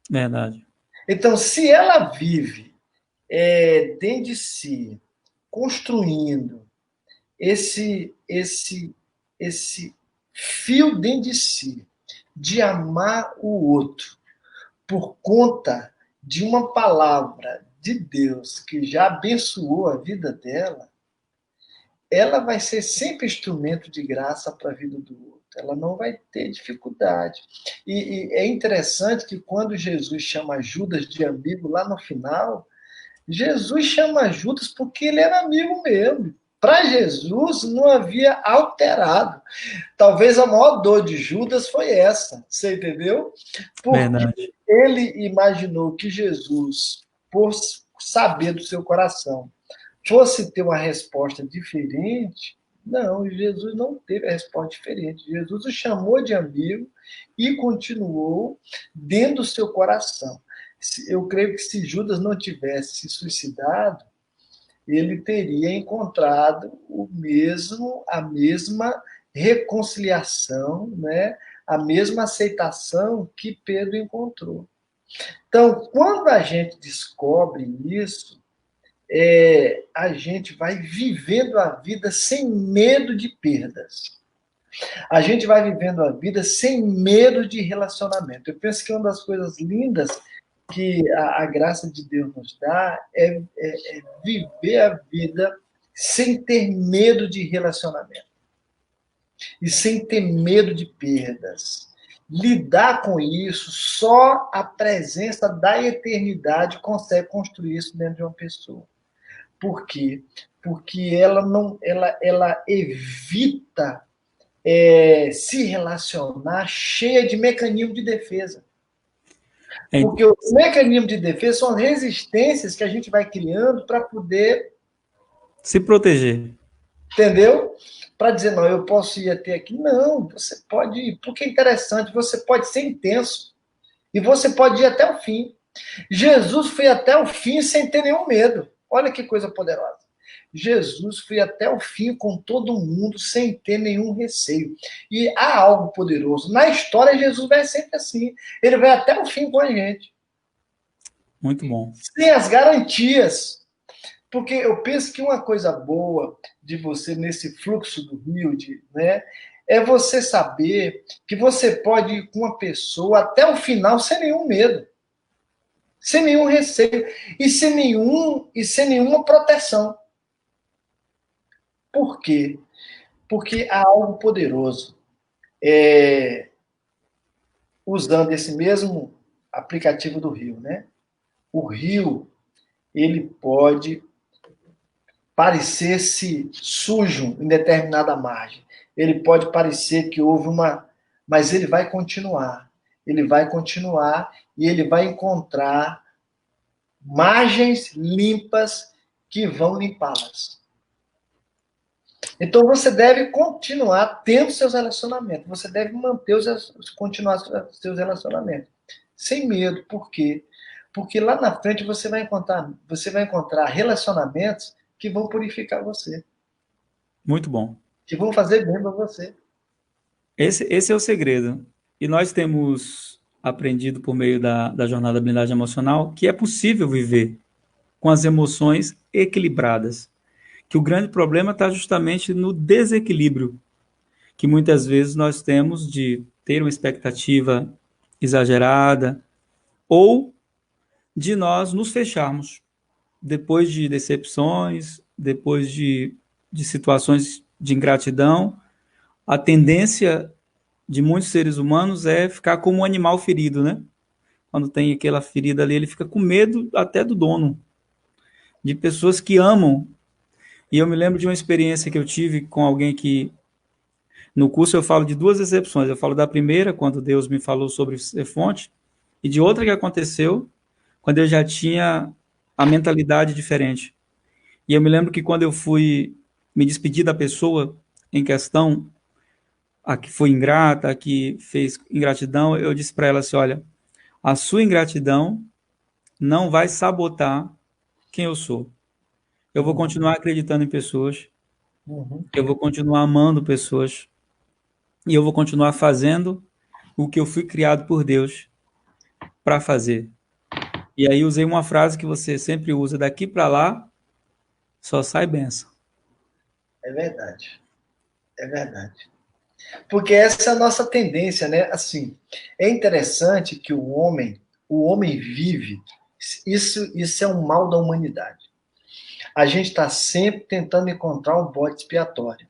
Verdade.
Então, se ela vive dentro de si, construindo esse fio dentro de si, de amar o outro, por conta de uma palavra de Deus que já abençoou a vida dela, ela vai ser sempre instrumento de graça para a vida do outro. Ela não vai ter dificuldade. E é interessante que quando Jesus chama Judas de amigo, lá no final, Jesus chama Judas porque ele era amigo mesmo. Para Jesus não havia alterado. Talvez a maior dor de Judas foi essa, você entendeu? Porque
Verdade.
ele imaginou que Jesus, por saber do seu coração, fosse ter uma resposta diferente. Não, Jesus não teve a resposta diferente. Jesus o chamou de amigo e continuou dentro do seu coração. Eu creio que se Judas não tivesse se suicidado, ele teria encontrado a mesma reconciliação, né? A mesma aceitação que Pedro encontrou. Então, quando a gente descobre isso, a gente vai vivendo a vida sem medo de perdas. A gente vai vivendo a vida sem medo de relacionamento. Eu penso que uma das coisas lindas que a graça de Deus nos dá é viver a vida sem ter medo de relacionamento e sem ter medo de perdas. Lidar com isso, só a presença da eternidade consegue construir isso dentro de uma pessoa. Por quê? Porque ela evita se relacionar cheia de mecanismo de defesa.
É,
Porque os mecanismos de defesa são as resistências que a gente vai criando para poder,
se proteger.
entendeu? Para dizer, não, eu posso ir até aqui. Não, você pode ir, porque é interessante, você pode ser intenso. E você pode ir até o fim. Jesus foi até o fim sem ter nenhum medo. Olha que coisa poderosa. Jesus foi até o fim com todo mundo sem ter nenhum receio. E há algo poderoso. Na história, Jesus vai sempre assim. Ele vai até o fim com a gente.
Muito bom.
Sem as garantias. Porque eu penso que uma coisa boa de você nesse fluxo do rio, né, é você saber que você pode ir com uma pessoa até o final sem nenhum medo, sem nenhum receio e sem nenhuma proteção. Por quê? Porque há algo poderoso. usando esse mesmo aplicativo do rio, né? O rio, ele pode parecer-se sujo em determinada margem. Ele pode parecer que houve uma... Mas ele vai continuar. Ele vai continuar e ele vai encontrar margens limpas que vão limpá-las. Então você deve continuar tendo seus relacionamentos. Você deve manter continuar seus relacionamentos. Sem medo. Por quê? Porque lá na frente você vai encontrar relacionamentos que vão purificar você,
Muito bom.
que vão fazer bem para você.
Esse é o segredo. E nós temos aprendido por meio da jornada blindagem emocional que é possível viver com as emoções equilibradas. Que o grande problema está justamente no desequilíbrio que muitas vezes nós temos de ter uma expectativa exagerada ou de nós nos fecharmos depois de decepções, depois de situações de ingratidão. A tendência de muitos seres humanos é ficar como um animal ferido, né? Quando tem aquela ferida ali, ele fica com medo até do dono, de pessoas que amam. E eu me lembro de uma experiência que eu tive com alguém que, no curso eu falo de duas exceções. Eu falo da primeira, quando Deus me falou sobre ser fonte, e de outra que aconteceu quando eu já tinha a mentalidade diferente. E eu me lembro que quando eu fui me despedir da pessoa em questão, a que foi ingrata, a que fez ingratidão, eu disse para ela assim: olha, a sua ingratidão não vai sabotar quem eu sou. Eu vou
Uhum,
continuar acreditando em pessoas,
uhum.
eu vou continuar amando pessoas e eu vou continuar fazendo o que eu fui criado por Deus para fazer. E aí usei uma frase que você sempre usa: daqui para lá só sai benção.
É verdade. É verdade. Porque essa é a nossa tendência, né? Assim, é interessante que o homem vive, isso é um mal da humanidade. A gente está sempre tentando encontrar um bode expiatório.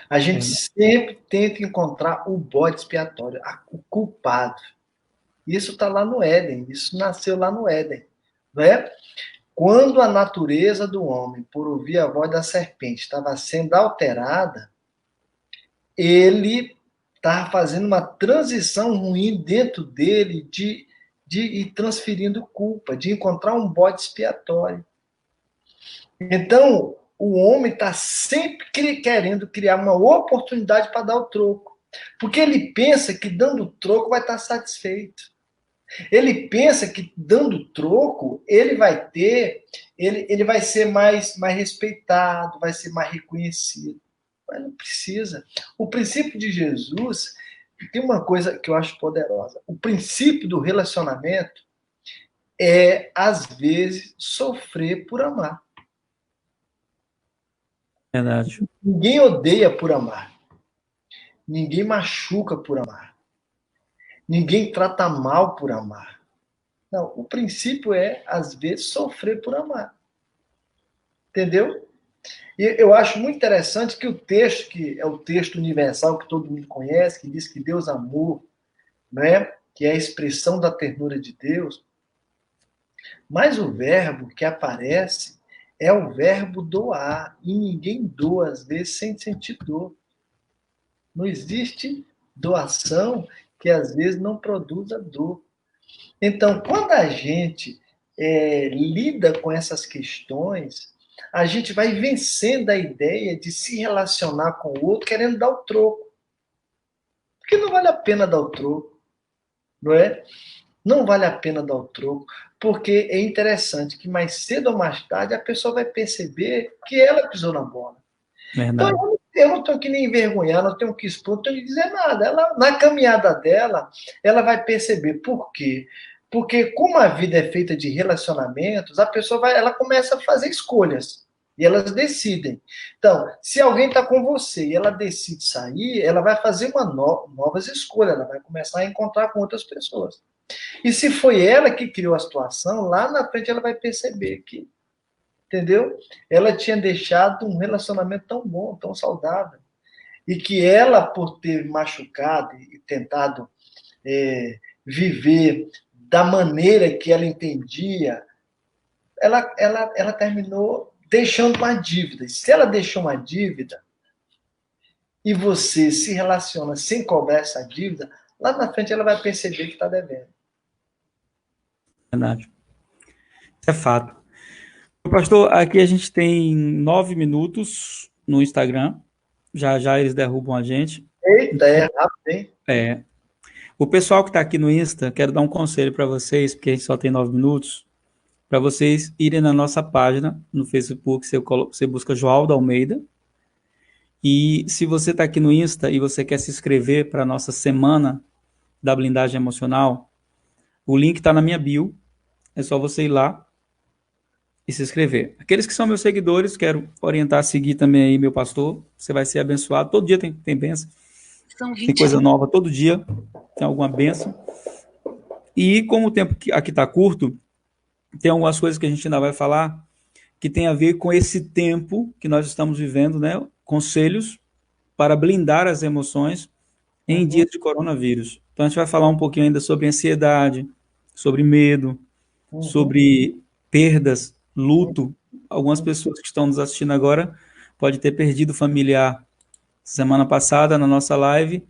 A gente
Verdade.
sempre tenta encontrar o bode expiatório, o culpado. Isso está lá no Éden, isso nasceu lá no Éden. Não é? Quando a natureza do homem, por ouvir a voz da serpente, estava sendo alterada, ele estava fazendo uma transição ruim dentro dele de ir transferindo culpa, de encontrar um bode expiatório. Então, o homem está sempre querendo criar uma oportunidade para dar o troco. Porque ele pensa que dando o troco vai estar satisfeito. Ele pensa que dando troco, ele vai ter, ele vai ser mais respeitado, vai ser mais reconhecido. Mas não precisa. O princípio de Jesus tem uma coisa que eu acho poderosa. O princípio do relacionamento é, às vezes, sofrer por amar.
Verdade.
Ninguém odeia por amar. Ninguém machuca por amar. Ninguém trata mal por amar. Não, o princípio é, às vezes, sofrer por amar. Entendeu? E eu acho muito interessante que o texto, que é o texto universal que todo mundo conhece, que diz que Deus amou, né? Que é a expressão da ternura de Deus, mas o verbo que aparece é o verbo doar. E ninguém doa, às vezes, sem sentir dor. Não existe doação que, às vezes, não produza dor. Então, quando a gente lida com essas questões, a gente vai vencendo a ideia de se relacionar com o outro querendo dar o troco. Porque não vale a pena dar o troco, não é? Não vale a pena dar o troco, porque é interessante que mais cedo ou mais tarde a pessoa vai perceber que ela pisou na bola. Então,
Verdade.
eu não tenho que nem envergonhar, não tenho que expor, não tenho que dizer nada. Ela, na caminhada dela, ela vai perceber por quê. Porque como a vida é feita de relacionamentos, a pessoa ela começa a fazer escolhas. E elas decidem. Então, se alguém está com você e ela decide sair, ela vai fazer novas escolhas, ela vai começar a encontrar com outras pessoas. E se foi ela que criou a situação, lá na frente ela vai perceber que, entendeu? Ela tinha deixado um relacionamento tão bom, tão saudável. e que ela, por ter machucado e tentado viver da maneira que ela entendia, ela terminou deixando uma dívida. E se ela deixou uma dívida e você se relaciona sem cobrar essa dívida, lá na frente ela vai perceber que está devendo.
Verdade. Isso é fato. Pastor, aqui a gente tem 9 minutos no Instagram. Já já eles derrubam a gente.
Eita, é rápido, hein?
É. O pessoal que está aqui no Insta, quero dar um conselho para vocês, porque a gente só tem 9 minutos, para vocês irem na nossa página no Facebook, você busca Joaldo Almeida. E se você está aqui no Insta e você quer se inscrever para a nossa semana da blindagem emocional, o link está na minha bio. É só você ir lá e se inscrever. Aqueles que são meus seguidores, quero orientar a seguir também aí meu pastor. Você vai ser abençoado. Todo dia tem bênção. Tem coisa nova todo dia. Tem alguma bênção. E como o tempo aqui está curto, tem algumas coisas que a gente ainda vai falar que tem a ver com esse tempo que nós estamos vivendo, né? Conselhos para blindar as emoções em dias de coronavírus. Então a gente vai falar um pouquinho ainda sobre ansiedade, sobre medo, sobre perdas, luto. Algumas pessoas que estão nos assistindo agora podem ter perdido familiar. Semana passada, na nossa live,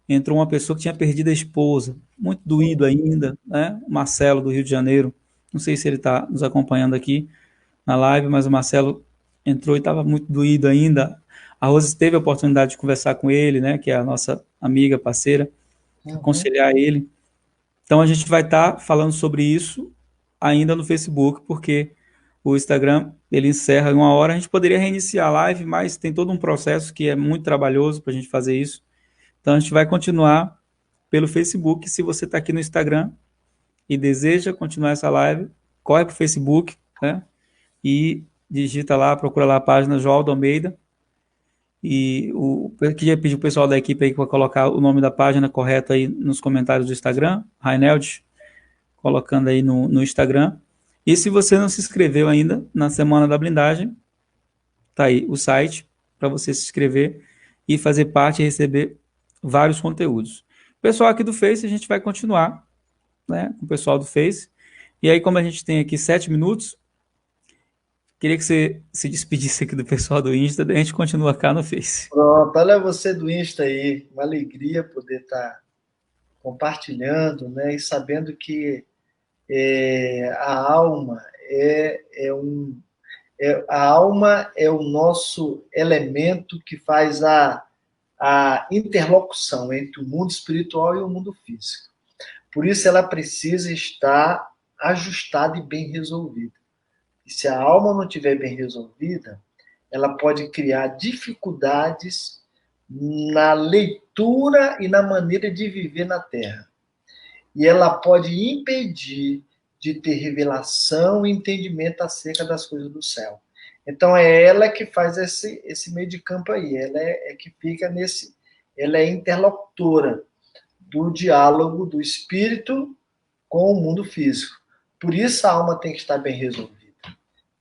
entrou uma pessoa que tinha perdido a esposa, muito doído ainda, né? O Marcelo, do Rio de Janeiro. Não sei se ele está nos acompanhando aqui na live, mas o Marcelo entrou e estava muito doído ainda. A Rose teve a oportunidade de conversar com ele, né? Que é a nossa amiga, parceira, aconselhar ele. Então a gente vai estar falando sobre isso ainda no Facebook, porque o Instagram ele encerra em 1 hora. A gente poderia reiniciar a live, mas tem todo um processo que é muito trabalhoso para a gente fazer isso. Então a gente vai continuar pelo Facebook. Se você está aqui no Instagram e deseja continuar essa live, corre para o Facebook, né? E digita lá, procura lá a página Joaldo Almeida. E eu queria pedir o pessoal da equipe aí para colocar o nome da página correto aí nos comentários do Instagram, Raineld, colocando aí no Instagram. E se você não se inscreveu ainda na Semana da Blindagem, tá aí o site para você se inscrever e fazer parte e receber vários conteúdos. O pessoal aqui do Face, a gente vai continuar, né, com o pessoal do Face. E aí, como a gente tem aqui 7 minutos, queria que você se despedisse aqui do pessoal do Insta, daí a gente continua cá no Face.
Pronto, olha você do Insta aí. Uma alegria poder estar compartilhando, né? E sabendo que a alma a alma é o nosso elemento que faz a interlocução entre o mundo espiritual e o mundo físico. Por isso ela precisa estar ajustada e bem resolvida. E se a alma não estiver bem resolvida, ela pode criar dificuldades na leitura e na maneira de viver na Terra. E ela pode impedir de ter revelação e entendimento acerca das coisas do céu. Então é ela que faz esse meio de campo aí, ela é que fica ela é interlocutora do diálogo do espírito com o mundo físico. Por isso a alma tem que estar bem resolvida.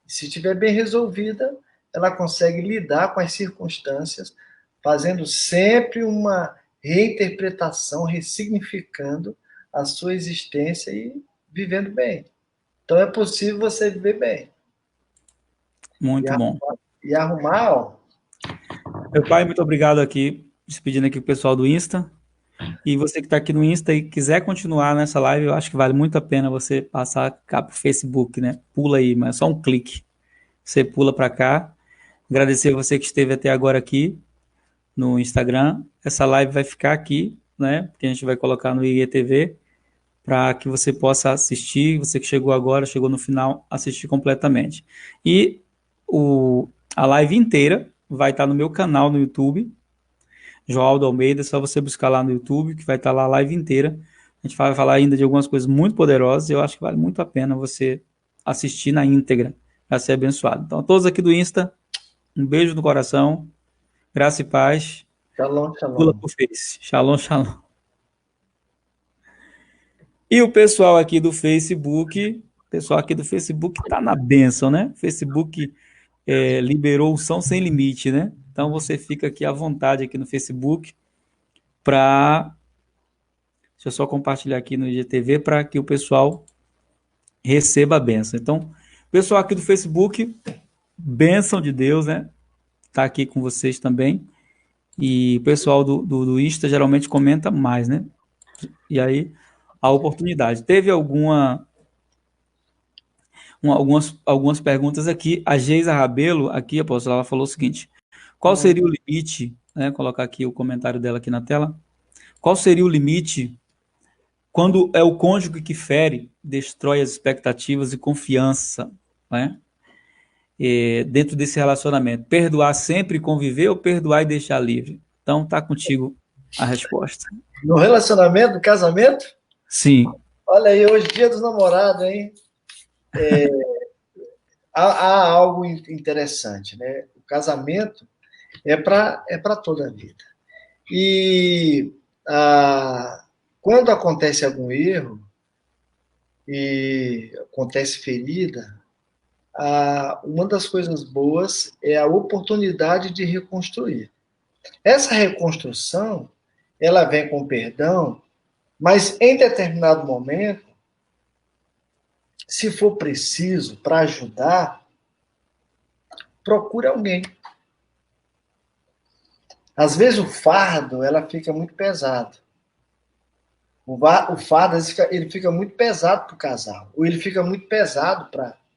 E se estiver bem resolvida, ela consegue lidar com as circunstâncias, fazendo sempre uma reinterpretação, ressignificando a sua existência e vivendo bem. Então é possível você viver bem.
Muito bom.
E arrumar, ó.
Meu pai, muito obrigado aqui, despedindo aqui o pessoal do Insta. E você que está aqui no Insta e quiser continuar nessa live, eu acho que vale muito a pena você passar cá para o Facebook, né? Pula aí, mas é só um clique. Você pula para cá. Agradecer a você que esteve até agora aqui no Instagram. Essa live vai ficar aqui, né? Porque a gente vai colocar no IGTV para que você possa assistir. Você que chegou agora, chegou no final, assistir completamente. E a live inteira vai estar no meu canal no YouTube, Joaldo Almeida, é só você buscar lá no YouTube, que vai estar lá a live inteira. A gente vai falar ainda de algumas coisas muito poderosas, e eu acho que vale muito a pena você assistir na íntegra, para ser abençoado. Então, todos aqui do Insta, um beijo no coração, graça e paz.
Shalom, shalom.
Pula pro Face. Shalom, shalom. E o pessoal aqui do Facebook, tá na bênção, né? Facebook liberou o São Sem Limite, né? Então, você fica aqui à vontade aqui no Facebook para... Deixa eu só compartilhar aqui no IGTV para que o pessoal receba a bênção. Então, pessoal aqui do Facebook, bênção de Deus, né? Tá aqui com vocês também. E o pessoal do Insta geralmente comenta mais, né? E aí, a oportunidade. Teve algumas perguntas aqui. A Geisa Rabelo, aqui, apóstolo, ela falou o seguinte: qual seria o limite, né? Colocar aqui o comentário dela aqui na tela. Qual seria o limite quando é o cônjuge que fere, destrói as expectativas e confiança, né? Dentro desse relacionamento? Perdoar sempre e conviver ou perdoar e deixar livre? Então, tá contigo a resposta.
No relacionamento, no casamento?
Sim.
Olha aí, hoje dia dos namorados, hein? Há algo interessante, né? O casamento é para toda a vida. E quando acontece algum erro e acontece ferida, uma das coisas boas é a oportunidade de reconstruir. Essa reconstrução, ela vem com perdão, mas em determinado momento, se for preciso para ajudar, procure alguém. Às vezes o fardo, ela fica muito pesado. O fardo, ele fica muito pesado para o casal, ou ele fica muito pesado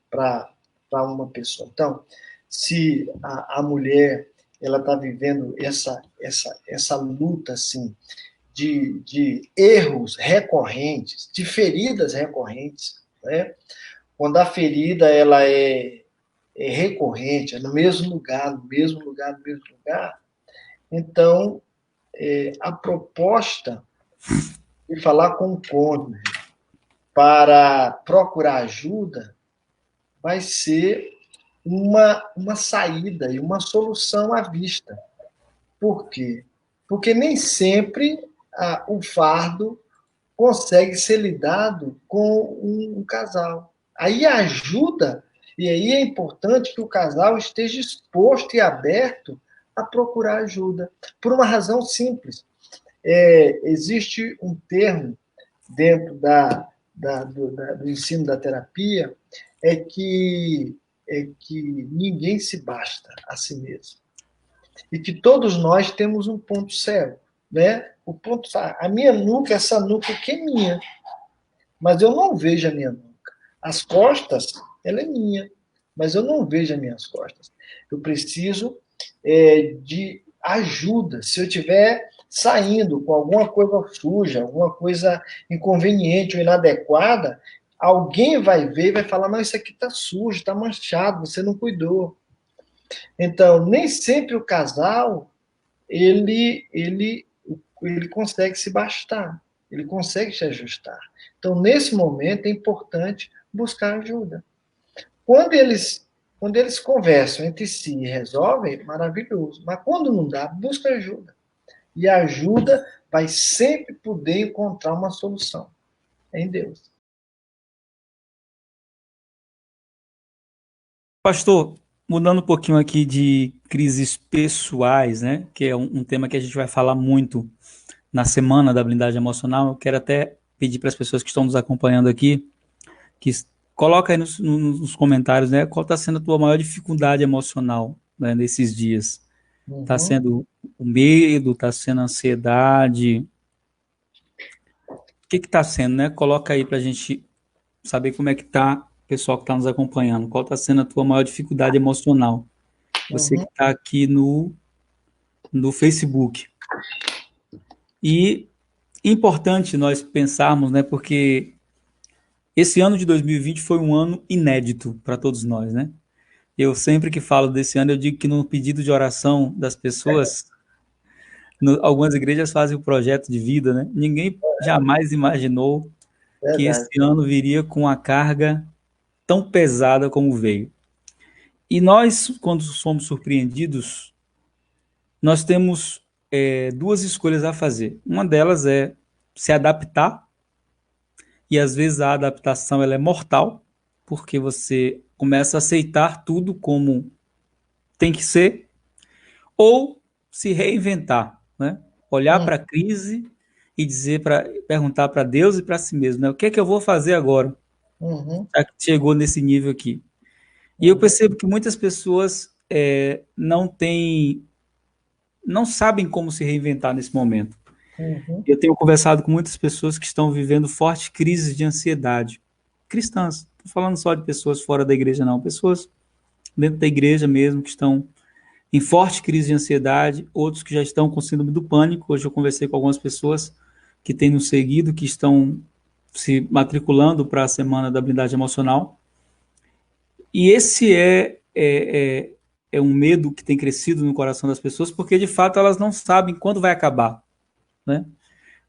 para uma pessoa. Então, se a mulher ela está vivendo essa luta assim de erros recorrentes, de feridas recorrentes, né? Quando a ferida ela é recorrente, é no mesmo lugar, no mesmo lugar, no mesmo lugar, então a proposta de falar com o cônjuge para procurar ajuda vai ser uma saída e uma solução à vista. Por quê? Porque nem sempre o fardo consegue ser lidado com um casal. Aí a ajuda, e aí é importante que o casal esteja exposto e aberto a procurar ajuda, por uma razão simples. Existe um termo dentro do ensino da terapia, que ninguém se basta a si mesmo. E que todos nós temos um ponto cego, né? A minha nuca, essa nuca aqui é minha, mas eu não vejo a minha nuca. As costas, ela é minha, mas eu não vejo as minhas costas. Eu preciso de ajuda. Se eu estiver saindo com alguma coisa suja, alguma coisa inconveniente ou inadequada, alguém vai ver e vai falar, não, isso aqui está sujo, está manchado, você não cuidou. Então, nem sempre o casal, ele consegue se bastar, ele consegue se ajustar. Então, nesse momento, é importante buscar ajuda. Quando eles conversam entre si e resolvem, maravilhoso. Mas quando não dá, busca ajuda. E a ajuda vai sempre poder encontrar uma solução em Deus.
Pastor, mudando um pouquinho aqui de crises pessoais, né? Que é um tema que a gente vai falar muito na semana da blindagem emocional. Eu quero até pedir para as pessoas que estão nos acompanhando aqui que coloca aí nos comentários, né? Qual está sendo a tua maior dificuldade emocional, né, nesses dias? Está sendo o medo? Está sendo a ansiedade? O que está sendo, né? Coloca aí para a gente saber como é que está o pessoal que está nos acompanhando. Qual está sendo a tua maior dificuldade emocional? Você que está aqui no Facebook. E importante nós pensarmos, né? Porque esse ano de 2020 foi um ano inédito para todos nós, né? Eu sempre que falo desse ano, eu digo que no pedido de oração das pessoas, algumas igrejas fazem o projeto de vida, né? Ninguém jamais imaginou que esse ano viria com a carga tão pesada como veio. E nós, quando somos surpreendidos, nós temos duas escolhas a fazer. Uma delas é se adaptar, e às vezes a adaptação ela é mortal, porque você começa a aceitar tudo como tem que ser, ou se reinventar, né? Olhar
Hum,
para a crise e dizer perguntar para Deus e para si mesmo, né? O que é que eu vou fazer agora?
uhum,
Já que chegou nesse nível aqui. E eu
uhum,
percebo que muitas pessoas não sabem como se reinventar nesse momento.
uhum,
Eu tenho conversado com muitas pessoas que estão vivendo fortes crises de ansiedade. Cristãs, não estou falando só de pessoas fora da igreja, não. Pessoas dentro da igreja mesmo que estão em forte crise de ansiedade, outros que já estão com síndrome do pânico. Hoje eu conversei com algumas pessoas que têm nos seguido, que estão se matriculando para a semana da blindagem emocional. E esse é um medo que tem crescido no coração das pessoas, porque de fato elas não sabem quando vai acabar, né?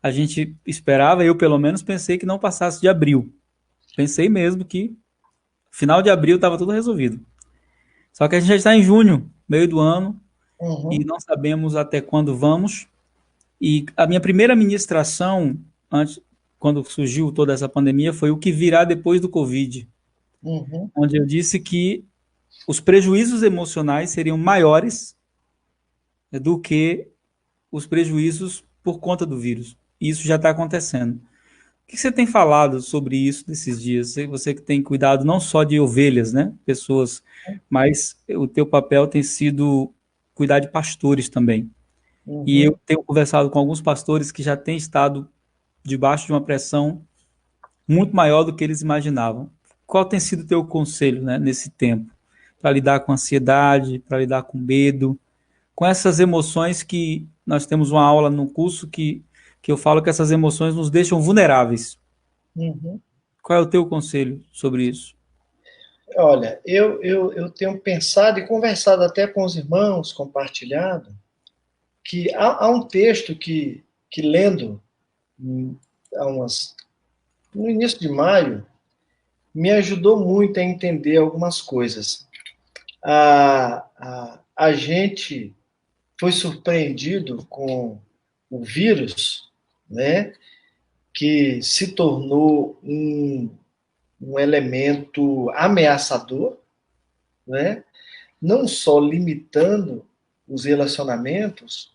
A gente esperava, eu pelo menos pensei que não passasse de abril. Pensei mesmo que final de abril estava tudo resolvido. Só que a gente já está em junho, meio do ano, e
uhum,
não sabemos até quando vamos. E a minha primeira ministração, antes, quando surgiu toda essa pandemia, foi o que virá depois do Covid,
uhum.
onde eu disse que os prejuízos emocionais seriam maiores, né, do que os prejuízos por conta do vírus. E isso já está acontecendo. O que você tem falado sobre isso nesses dias? Você que tem cuidado não só de ovelhas, né, pessoas, mas o teu papel tem sido cuidar de pastores também. E eu
Uhum.
tenho conversado com alguns pastores que já têm estado debaixo de uma pressão muito maior do que eles imaginavam. Qual tem sido o teu conselho, né, nesse tempo? Para lidar com ansiedade, para lidar com medo, com essas emoções que nós temos uma aula no curso que eu falo que essas emoções nos deixam vulneráveis.
Uhum.
Qual é o teu conselho sobre isso?
Olha, eu tenho pensado e conversado até com os irmãos, compartilhado, que há um texto que lendo há no início de maio, me ajudou muito a entender algumas coisas. A gente foi surpreendido com o vírus, né, que se tornou um elemento ameaçador, né, não só limitando os relacionamentos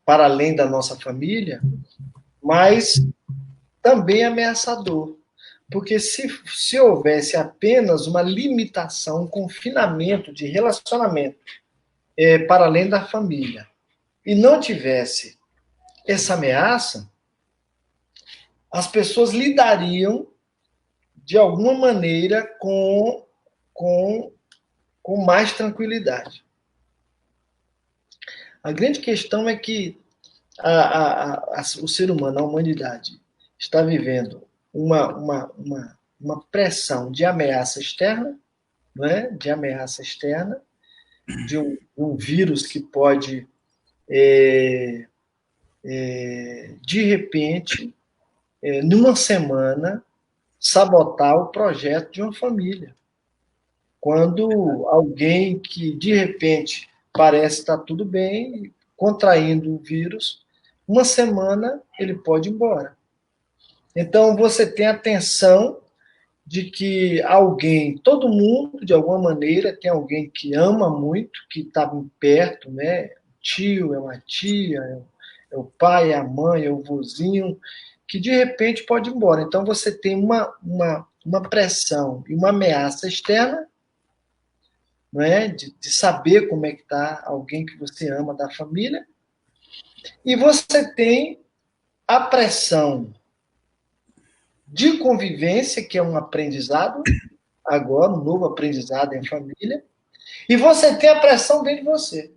para além da nossa família, mas também ameaçador. Porque se houvesse apenas uma limitação, um confinamento de relacionamento para além da família, e não tivesse essa ameaça, as pessoas lidariam de alguma maneira com, com mais tranquilidade. A grande questão é que o ser humano, a humanidade, está vivendo uma pressão de ameaça externa, não é? De ameaça externa, de um vírus que pode, de repente, numa semana, sabotar o projeto de uma família. Quando alguém que, de repente, parece estar tudo bem, contraindo o vírus, uma semana ele pode ir embora. Então, você tem a tensão de que alguém, todo mundo, de alguma maneira, tem alguém que ama muito, que está perto, né? O tio, é uma tia, é o pai, é a mãe, é o vozinho, que de repente pode ir embora. Então, você tem uma pressão e uma ameaça externa, não é? De saber como é que está alguém que você ama da família, e você tem a pressão de convivência, que é um aprendizado, agora, um novo aprendizado em família, e você tem a pressão dentro de você.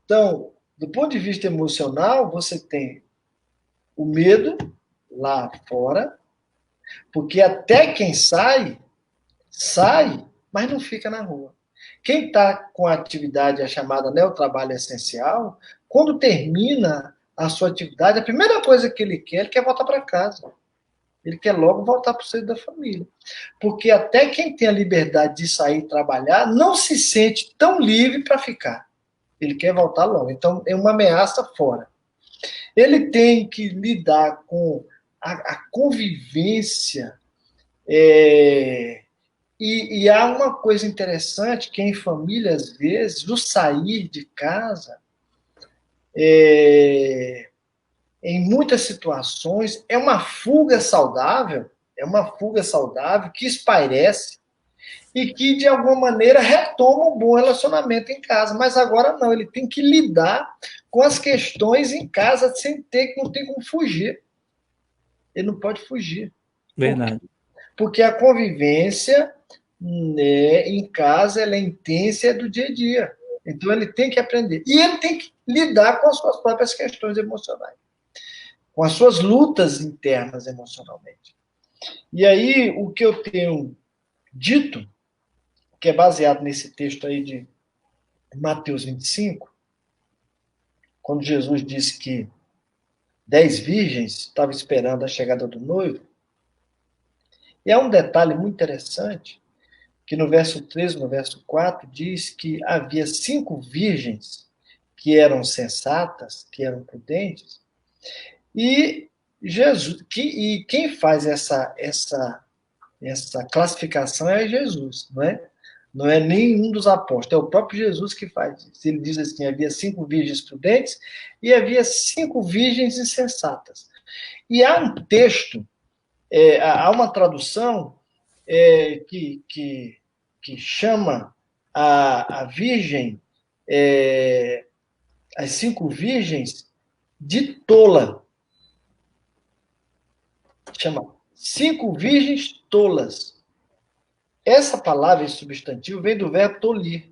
Então, do ponto de vista emocional, você tem o medo lá fora, porque até quem sai, sai, mas não fica na rua. Quem está com a atividade, a chamada, né, o trabalho essencial, quando termina a sua atividade, a primeira coisa que ele quer voltar para casa. Ele quer logo voltar para o seio da família. Porque até quem tem a liberdade de sair e trabalhar não se sente tão livre para ficar. Ele quer voltar logo. Então, é uma ameaça fora. Ele tem que lidar com a convivência E há uma coisa interessante, que em família, às vezes, o sair de casa, em muitas situações, é uma fuga saudável que espairece e que, de alguma maneira, retoma um bom relacionamento em casa. Mas agora não, ele tem que lidar com as questões em casa sem ter, não tem como fugir. Ele não pode fugir.
Verdade.
Porque a convivência, né, em casa, ela é intensa, é do dia a dia. Então ele tem que aprender. E ele tem que lidar com as suas próprias questões emocionais, com as suas lutas internas emocionalmente. E aí, o que eu tenho dito, que é baseado nesse texto aí de Mateus 25, quando Jesus disse que 10 virgens estavam esperando a chegada do noivo, e há um detalhe muito interessante, que no verso 3, no verso 4, diz que havia 5 virgens que eram sensatas, que eram prudentes, e Jesus, e quem faz essa classificação é Jesus, não é? Não é nenhum dos apóstolos, é o próprio Jesus que faz isso. Ele diz assim: havia 5 virgens prudentes e havia 5 virgens insensatas. E há um texto, há uma tradução que chama a virgem, as 5 virgens, de tola. Chama 5 virgens tolas. Essa palavra, esse substantivo, vem do verbo tolir,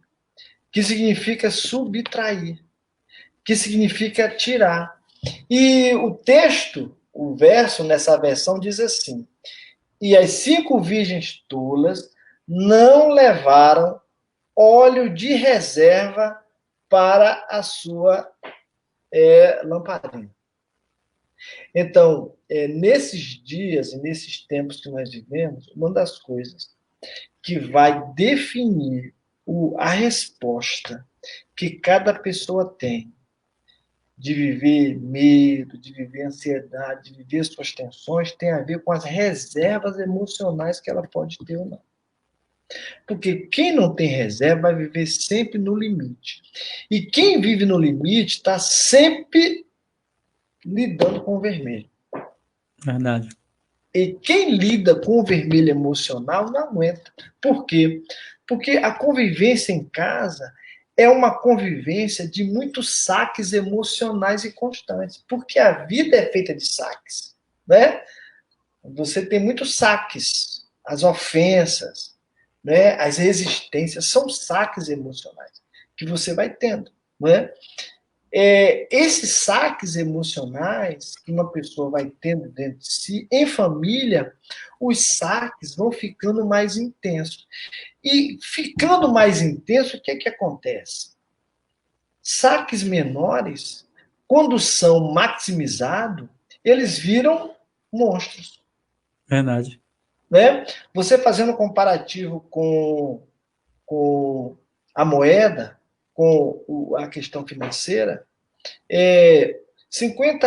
que significa subtrair, que significa tirar. E o texto, o verso nessa versão diz assim: e as 5 virgens tolas não levaram óleo de reserva para a sua lamparina. Então, nesses dias e nesses tempos que nós vivemos, uma das coisas que vai definir a resposta que cada pessoa tem de viver medo, de viver ansiedade, de viver suas tensões, tem a ver com as reservas emocionais que ela pode ter ou não. Porque quem não tem reserva vai viver sempre no limite. E quem vive no limite está sempre lidando com o vermelho.
Verdade.
E quem lida com o vermelho emocional não aguenta. Por quê? Porque a convivência em casa é uma convivência de muitos saques emocionais e constantes. Porque a vida é feita de saques, né? Você tem muitos saques, as ofensas, né? As resistências, são saques emocionais que você vai tendo, né? Esses saques emocionais que uma pessoa vai tendo dentro de si, em família, os saques vão ficando mais intensos. E ficando mais intenso, o que é que acontece? Saques menores, quando são maximizados, eles viram monstros.
Verdade.
Né? Você fazendo um comparativo com a moeda, com a questão financeira, R$ 50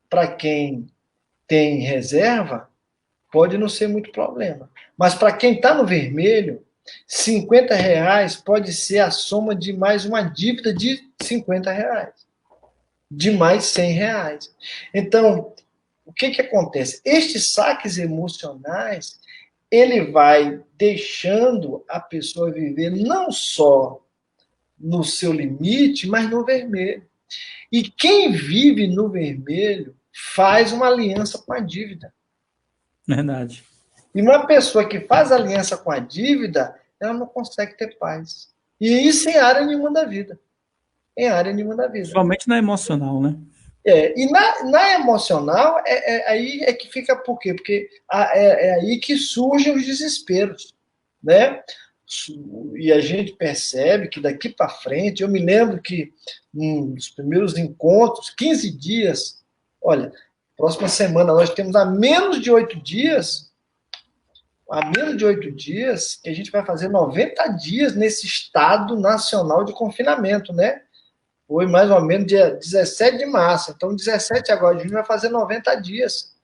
para quem tem reserva pode não ser muito problema. Mas para quem está no vermelho, R$ 50 pode ser a soma de mais uma dívida de R$ 50, de mais R$ 100. Então, o que acontece? Estes saques emocionais, ele vai deixando a pessoa viver não só no seu limite, mas no vermelho. E quem vive no vermelho faz uma aliança com a dívida.
Verdade.
E uma pessoa que faz aliança com a dívida, ela não consegue ter paz. E isso em área nenhuma da vida. Em área nenhuma da vida.
Somente na emocional, né?
E na emocional, aí é que fica por quê? Porque é aí que surgem os desesperos, né? E a gente percebe que daqui para frente, eu me lembro que nos primeiros encontros, 15 dias, olha, próxima semana nós temos há menos de 8 dias, que a gente vai fazer 90 dias nesse estado nacional de confinamento, né? Foi mais ou menos dia 17 de março. Então, 17 agora de junho vai fazer 90 dias.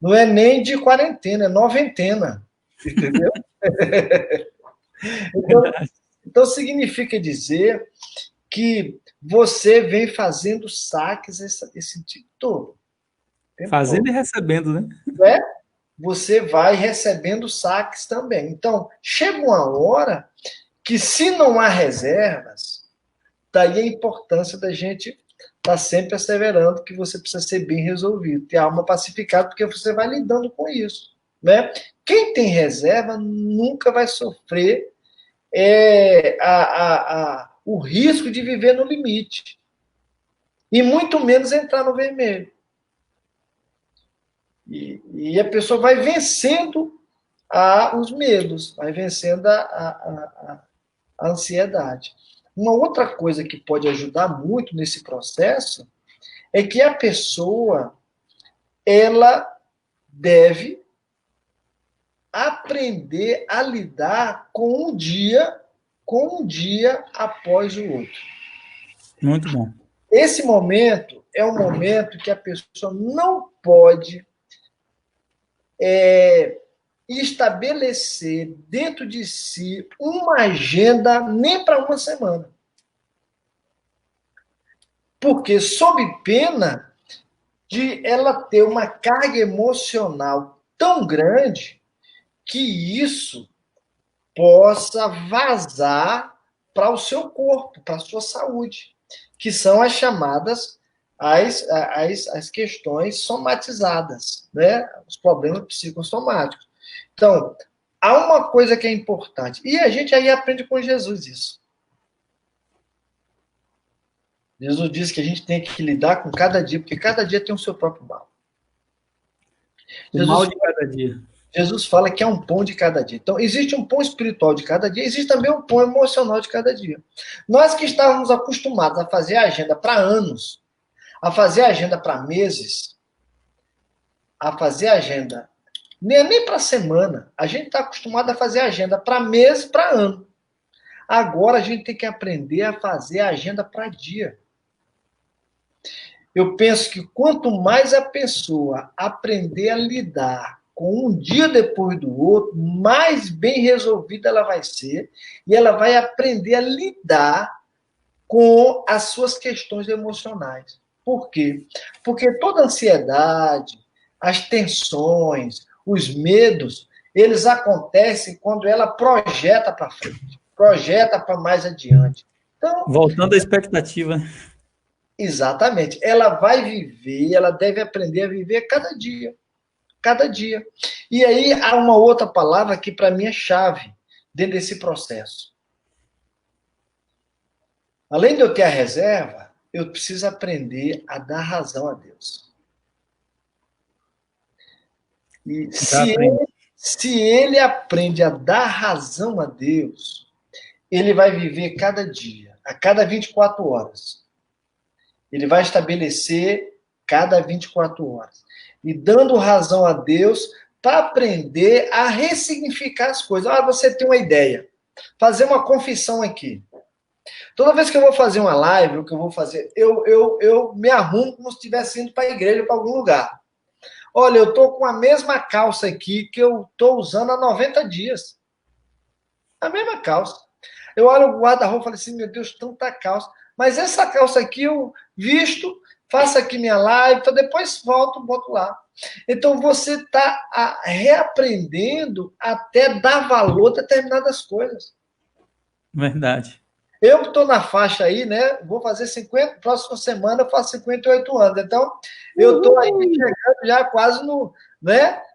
Não é nem de quarentena, é noventena. Entendeu? Então significa dizer que você vem fazendo saques esse tipo todo.
Fazendo e recebendo, né?
É? Você vai recebendo saques também. Então, chega uma hora que, se não há reservas, daí a importância da gente estar sempre asseverando que você precisa ser bem resolvido, ter a alma pacificada, porque você vai lidando com isso. Né? Quem tem reserva nunca vai sofrer o risco de viver no limite. E muito menos entrar no vermelho. E a pessoa vai vencendo os medos, vai vencendo a ansiedade. Uma outra coisa que pode ajudar muito nesse processo é que a pessoa ela deve aprender a lidar com um dia após o outro.
Muito bom.
Esse momento é um momento que a pessoa não pode estabelecer dentro de si uma agenda nem para uma semana. Porque, sob pena de ela ter uma carga emocional tão grande que isso possa vazar para o seu corpo, para a sua saúde, que são as chamadas as questões somatizadas, né? Os problemas psicossomáticos. Então, há uma coisa que é importante, e a gente aí aprende com Jesus isso. Jesus diz que a gente tem que lidar com cada dia, porque cada dia tem o seu próprio mal.
O mal de cada dia.
Jesus fala que é um pão de cada dia. Então, existe um pão espiritual de cada dia, existe também um pão emocional de cada dia. Nós que estávamos acostumados a fazer agenda para anos, a fazer agenda para meses, a fazer agenda nem para semana, a gente está acostumado a fazer agenda para mês, para ano. Agora a gente tem que aprender a fazer agenda para dia. Eu penso que quanto mais a pessoa aprender a lidar com um dia depois do outro, mais bem resolvida ela vai ser e ela vai aprender a lidar com as suas questões emocionais. Por quê? Porque toda ansiedade, as tensões, os medos, eles acontecem quando ela projeta para frente, projeta para mais adiante. Então,
voltando à expectativa.
Exatamente. Ela vai viver, ela deve aprender a viver cada dia. Cada dia. E aí há uma outra palavra que para mim é chave dentro desse processo. Além de eu ter a reserva, eu preciso aprender a dar razão a Deus. E se ele aprende a dar razão a Deus, ele vai viver cada dia, a cada 24 horas. Ele vai estabelecer cada 24 horas. E dando razão a Deus para aprender a ressignificar as coisas. Ah, você tem uma ideia. Fazer uma confissão aqui. Toda vez que eu vou fazer uma live, o que eu vou fazer, eu me arrumo como se estivesse indo para a igreja, para algum lugar. Olha, eu estou com a mesma calça aqui que eu estou usando há 90 dias. A mesma calça. Eu olho o guarda-roupa e falo assim, meu Deus, tanta calça. Mas essa calça aqui eu visto, faço aqui minha live, então depois volto, boto lá. Então você está reaprendendo até dar valor a determinadas coisas.
Verdade.
Eu que estou na faixa aí, né? Vou fazer 50, próxima semana eu faço 58 anos. Então, eu estou aí chegando já quase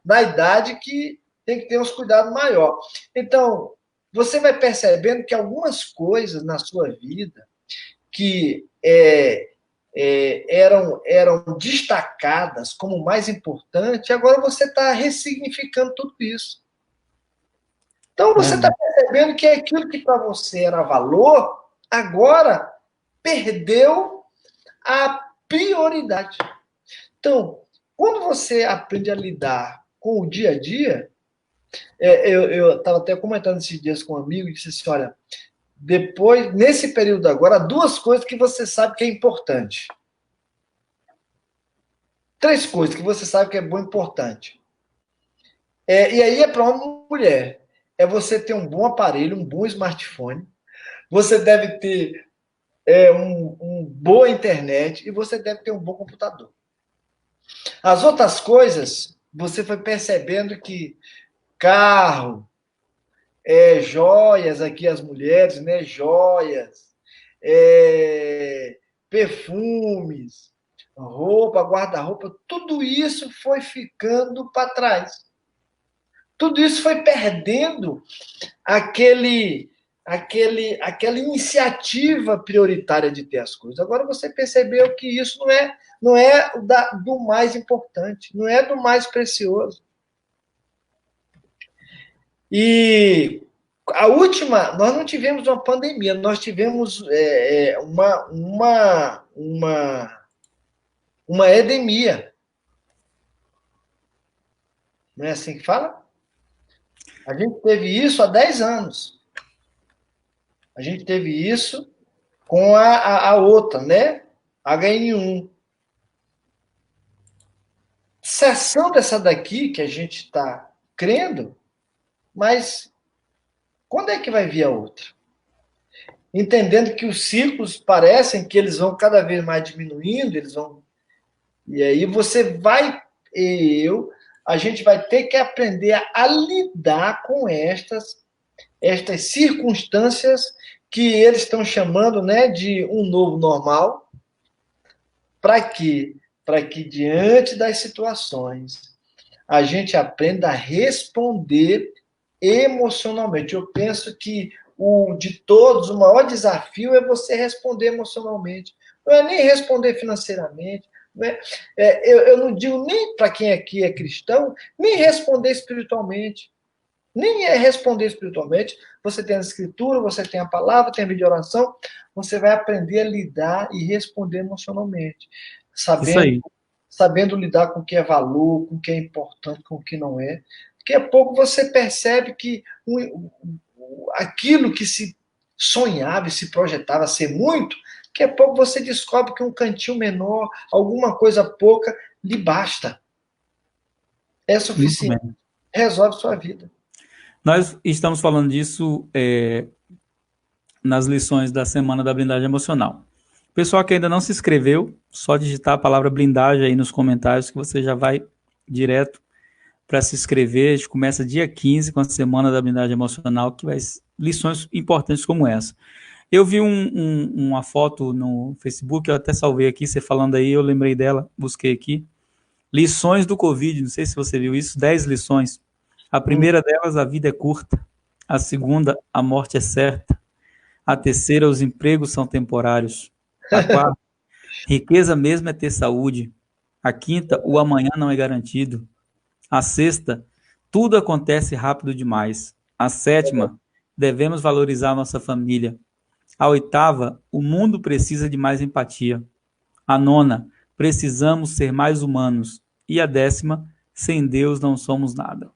na idade que tem que ter uns cuidados maior. Então, você vai percebendo que algumas coisas na sua vida que eram destacadas como mais importante, agora você está ressignificando tudo isso. Então, você está percebendo que aquilo que para você era valor, agora perdeu a prioridade. Então, quando você aprende a lidar com o dia a dia, eu estava até comentando esses dias com um amigo e disse assim, olha, depois, nesse período agora, 2 coisas que você sabe que é importante. 3 coisas que você sabe que é bom e importante. E aí é para uma mulher. É você ter um bom aparelho, um bom smartphone. Você deve ter boa internet e você deve ter um bom computador. As outras coisas, você foi percebendo que carro, joias aqui, as mulheres, né? Joias, perfumes, roupa, guarda-roupa, tudo isso foi ficando para trás. Tudo isso foi perdendo aquela iniciativa prioritária de ter as coisas. Agora você percebeu que isso não é do mais importante, não é do mais precioso. E a última, nós não tivemos uma pandemia, nós tivemos uma endemia. Não é assim que fala? A gente teve isso há 10 anos. A gente teve isso com a outra, né? HN1. Seção dessa daqui que a gente está crendo, mas quando é que vai vir a outra? Entendendo que os ciclos parecem que eles vão cada vez mais diminuindo, e aí você vai, a gente vai ter que aprender a lidar com estas circunstâncias que eles estão chamando, né, de um novo normal. Para quê? Para que diante das situações a gente aprenda a responder emocionalmente. Eu penso que de todos, o maior desafio é você responder emocionalmente. Não é nem responder financeiramente. Eu não digo nem para quem aqui é cristão, nem responder espiritualmente. Nem é responder espiritualmente. Você tem a escritura, você tem a palavra, tem a vídeo oração. Você vai aprender a lidar e responder emocionalmente.
Isso aí.
Sabendo lidar com o que é valor, com o que é importante, com o que não é. Daqui a pouco você percebe que aquilo que se sonhava e se projetava ser muito, daqui a pouco você descobre que um cantinho menor, alguma coisa pouca, lhe basta. É suficiente. Resolve sua vida.
Nós estamos falando disso nas lições da Semana da Blindagem Emocional. Pessoal que ainda não se inscreveu, só digitar a palavra blindagem aí nos comentários que você já vai direto para se inscrever. A gente começa dia 15 com a Semana da Blindagem Emocional, que vai lições importantes como essa. Eu vi uma foto no Facebook, eu até salvei aqui, você falando aí, eu lembrei dela, busquei aqui. Lições do Covid, não sei se você viu isso, 10 lições. A primeira delas, a vida é curta. A segunda, a morte é certa. A terceira, os empregos são temporários. A quarta, riqueza mesmo é ter saúde. A quinta, o amanhã não é garantido. A sexta, tudo acontece rápido demais. A sétima, devemos valorizar nossa família. A oitava, o mundo precisa de mais empatia. A nona, precisamos ser mais humanos. E a 10ª, sem Deus não somos nada.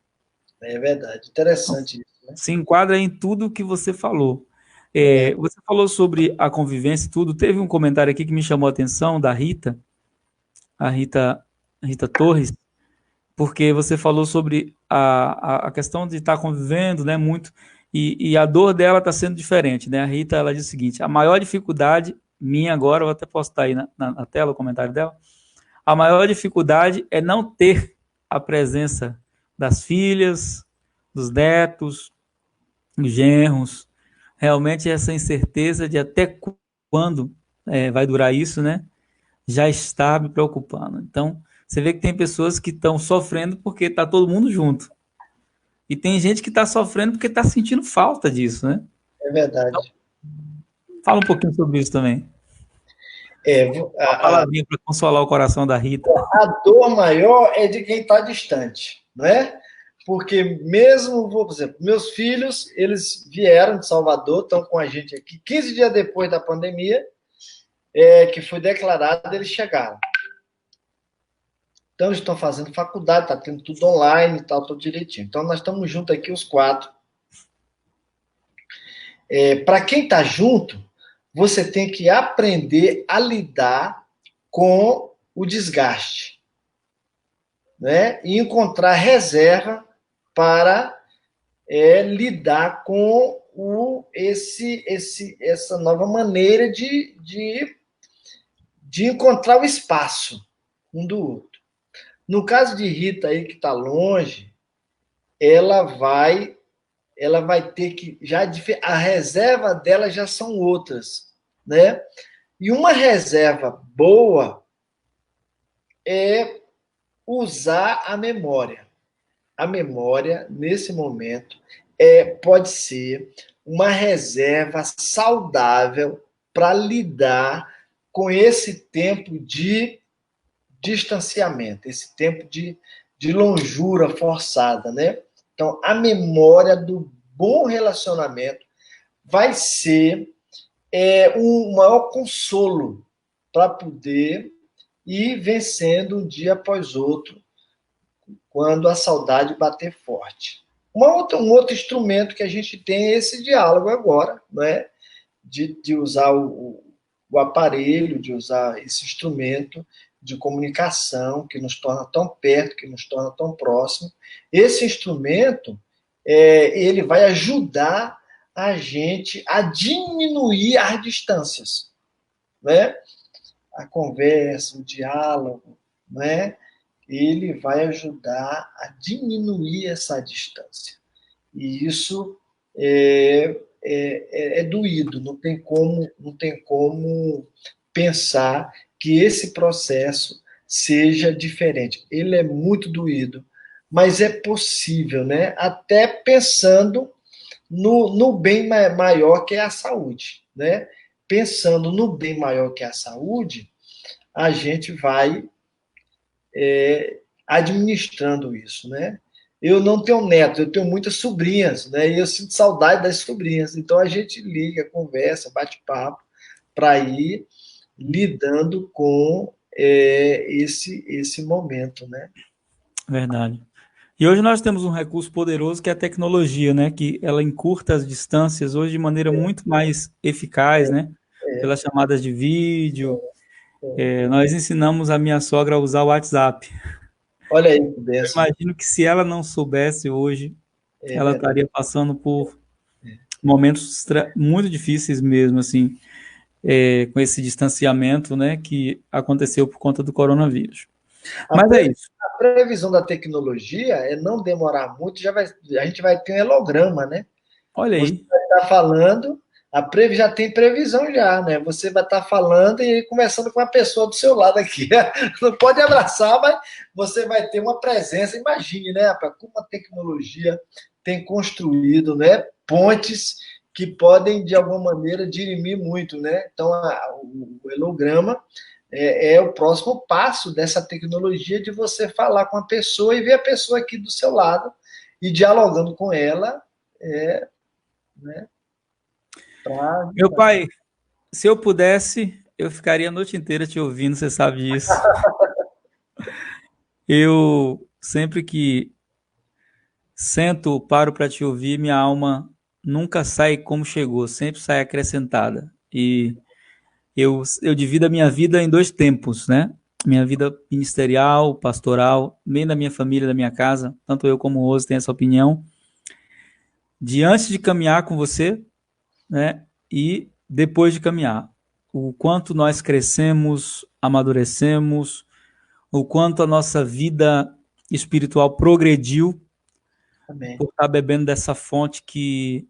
É verdade, interessante isso, né?
Se enquadra em tudo que você falou. Você falou sobre a convivência e tudo. Teve um comentário aqui que me chamou a atenção, da Rita, a Rita Torres, porque você falou sobre a questão de estar convivendo, né, muito, e a dor dela está sendo diferente, né? A Rita, ela diz o seguinte: a maior dificuldade minha agora, eu vou até postar aí na tela o comentário dela, a maior dificuldade é não ter a presença das filhas, dos netos, dos genros, realmente essa incerteza de até quando vai durar isso, né? Já está me preocupando. Então, você vê que tem pessoas que estão sofrendo porque está todo mundo junto. E tem gente que está sofrendo porque está sentindo falta disso, né?
É verdade.
Então, fala um pouquinho sobre isso também. Uma palavrinha para consolar o coração da Rita.
A dor maior é de quem está distante, não é? Porque mesmo, por exemplo, meus filhos, eles vieram de Salvador, estão com a gente aqui, 15 dias depois da pandemia, que foi declarado, eles chegaram. Então, eles estão fazendo faculdade, está tendo tudo online e tal, tudo direitinho. Então, nós estamos juntos aqui, os 4. Para quem está junto, você tem que aprender a lidar com o desgaste, né? E encontrar reserva para lidar com essa nova maneira de encontrar o espaço um do outro. No caso de Rita aí que está longe, ela vai ter que a reserva dela já são outras, né? E uma reserva boa é usar a memória. A memória, nesse momento, pode ser uma reserva saudável para lidar com esse tempo de distanciamento, esse tempo de longura forçada, né? Então, a memória do bom relacionamento vai ser um maior consolo para poder ir vencendo um dia após outro quando a saudade bater forte. Um outro instrumento que a gente tem é esse diálogo agora, né? de usar o aparelho, de usar esse instrumento de comunicação que nos torna tão perto, que nos torna tão próximo. Esse instrumento, ele vai ajudar a gente a diminuir as distâncias, né? A conversa, o diálogo, né? Ele vai ajudar a diminuir essa distância. E isso é doído, não tem como pensar que esse processo seja diferente. Ele é muito doído, mas é possível, né? Até pensando no bem maior que é a saúde, né? Pensando no bem maior que é a saúde, a gente vai administrando isso, né? Eu não tenho neto, eu tenho muitas sobrinhas, né? E eu sinto saudade das sobrinhas. Então a gente liga, conversa, bate papo para ir lidando com esse momento, né?
Verdade. E hoje nós temos um recurso poderoso que é a tecnologia, né? Que ela encurta as distâncias hoje de maneira muito mais eficaz, né? Pelas chamadas de vídeo. Nós ensinamos a minha sogra a usar o WhatsApp.
Olha aí que
Eu
benção.
imagino que se ela não soubesse hoje, ela
Verdade.
estaria passando por momentos muito difíceis mesmo, assim, com esse distanciamento, né, que aconteceu por conta do coronavírus. Mas é isso.
A previsão da tecnologia é não demorar muito, a gente vai ter um holograma, né?
Olha
Você
aí.
vai estar falando, já tem previsão já, né? Você vai estar falando e conversando com a pessoa do seu lado aqui. Não pode abraçar, mas você vai ter uma presença. Imagine, né, rapaz, como a tecnologia tem construído, né, pontes que podem, de alguma maneira, dirimir muito, né? Então, o holograma é o próximo passo dessa tecnologia de você falar com a pessoa e ver a pessoa aqui do seu lado e dialogando com ela, né?
Meu pai, se eu pudesse, eu ficaria a noite inteira te ouvindo, você sabe disso. Eu, sempre que sento, paro para te ouvir, minha alma nunca sai como chegou, sempre sai acrescentada. E eu divido a minha vida em dois tempos, né? Minha vida ministerial, pastoral, bem da minha família, da minha casa, tanto eu como o Rose tem essa opinião, de antes de caminhar com você, né? E depois de caminhar. O quanto nós crescemos, amadurecemos, o quanto a nossa vida espiritual progrediu
Amém.
por estar bebendo dessa fonte que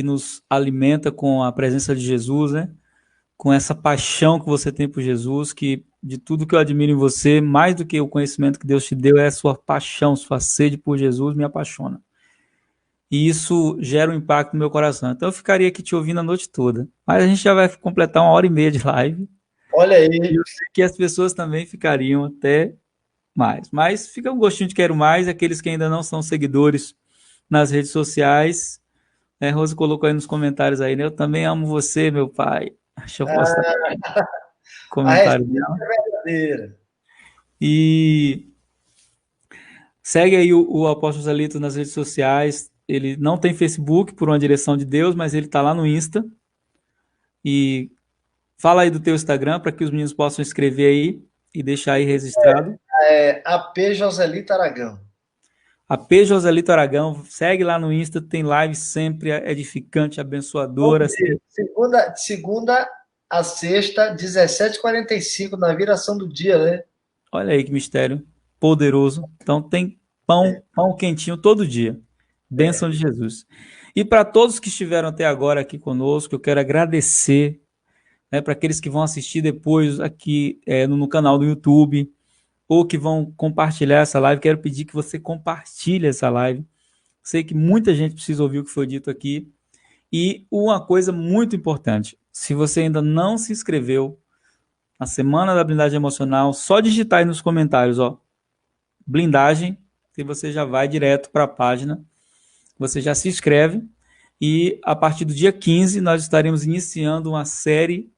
nos alimenta com a presença de Jesus, né? Com essa paixão que você tem por Jesus, que de tudo que eu admiro em você, mais do que o conhecimento que Deus te deu, é a sua paixão, sua sede por Jesus me apaixona. E isso gera um impacto no meu coração. Então eu ficaria aqui te ouvindo a noite toda. Mas a gente já vai completar 1h30 de live.
Olha aí.
E eu sei que as pessoas também ficariam até mais. Mas fica um gostinho de quero mais. Aqueles que ainda não são seguidores nas redes sociais. Rose colocou aí nos comentários aí, né? Eu também amo você, meu pai. Deixa eu postar também o
A
comentário
receita
dela.
é verdadeira.
E segue aí o Apóstolo Zelito nas redes sociais. Ele não tem Facebook, por uma direção de Deus, mas ele está lá no Insta. E fala aí do teu Instagram para que os meninos possam escrever aí e deixar aí registrado.
AP Joselito Aragão.
A P. Joselito Aragão, segue lá no Insta, tem live sempre edificante, abençoadora.
Todo dia. Segunda a sexta, 17h45, na viração do dia, né?
Olha aí que mistério poderoso. Então tem pão quentinho todo dia. Bênção de Jesus. E para todos que estiveram até agora aqui conosco, eu quero agradecer, né, para aqueles que vão assistir depois aqui no canal do YouTube, ou que vão compartilhar essa live. Quero pedir que você compartilhe essa live. Sei que muita gente precisa ouvir o que foi dito aqui. E uma coisa muito importante, se você ainda não se inscreveu na Semana da Blindagem Emocional, só digitar aí nos comentários, ó, blindagem, que você já vai direto para a página, você já se inscreve, e a partir do dia 15 nós estaremos iniciando uma série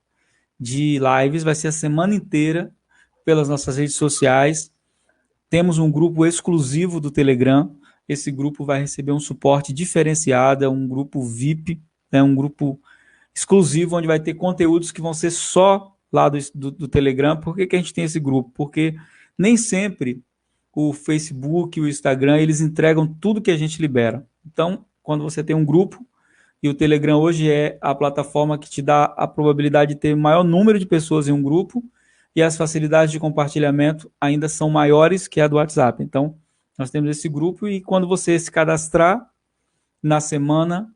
de lives, vai ser a semana inteira, pelas nossas redes sociais. Temos um grupo exclusivo do Telegram, esse grupo vai receber um suporte diferenciado, é um grupo VIP, é um grupo exclusivo, onde vai ter conteúdos que vão ser só lá do Telegram. Por que a gente tem esse grupo? Porque nem sempre o Facebook, o Instagram, eles entregam tudo que a gente libera. Então, quando você tem um grupo, e o Telegram hoje é a plataforma que te dá a probabilidade de ter maior número de pessoas em um grupo, e as facilidades de compartilhamento ainda são maiores que a do WhatsApp. Então, nós temos esse grupo, e quando você se cadastrar na semana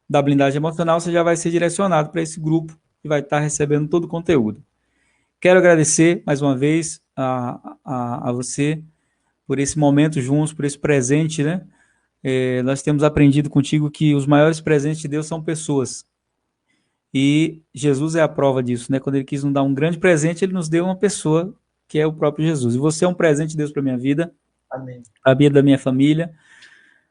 da blindagem emocional, você já vai ser direcionado para esse grupo e vai estar recebendo todo o conteúdo. Quero agradecer mais uma vez a você por esse momento juntos, por esse presente, né? Nós temos aprendido contigo que os maiores presentes de Deus são pessoas. E Jesus é a prova disso, né? Quando ele quis nos dar um grande presente, ele nos deu uma pessoa, que é o próprio Jesus. E você é um presente de Deus para a minha vida,
Amém.
para a vida da minha família.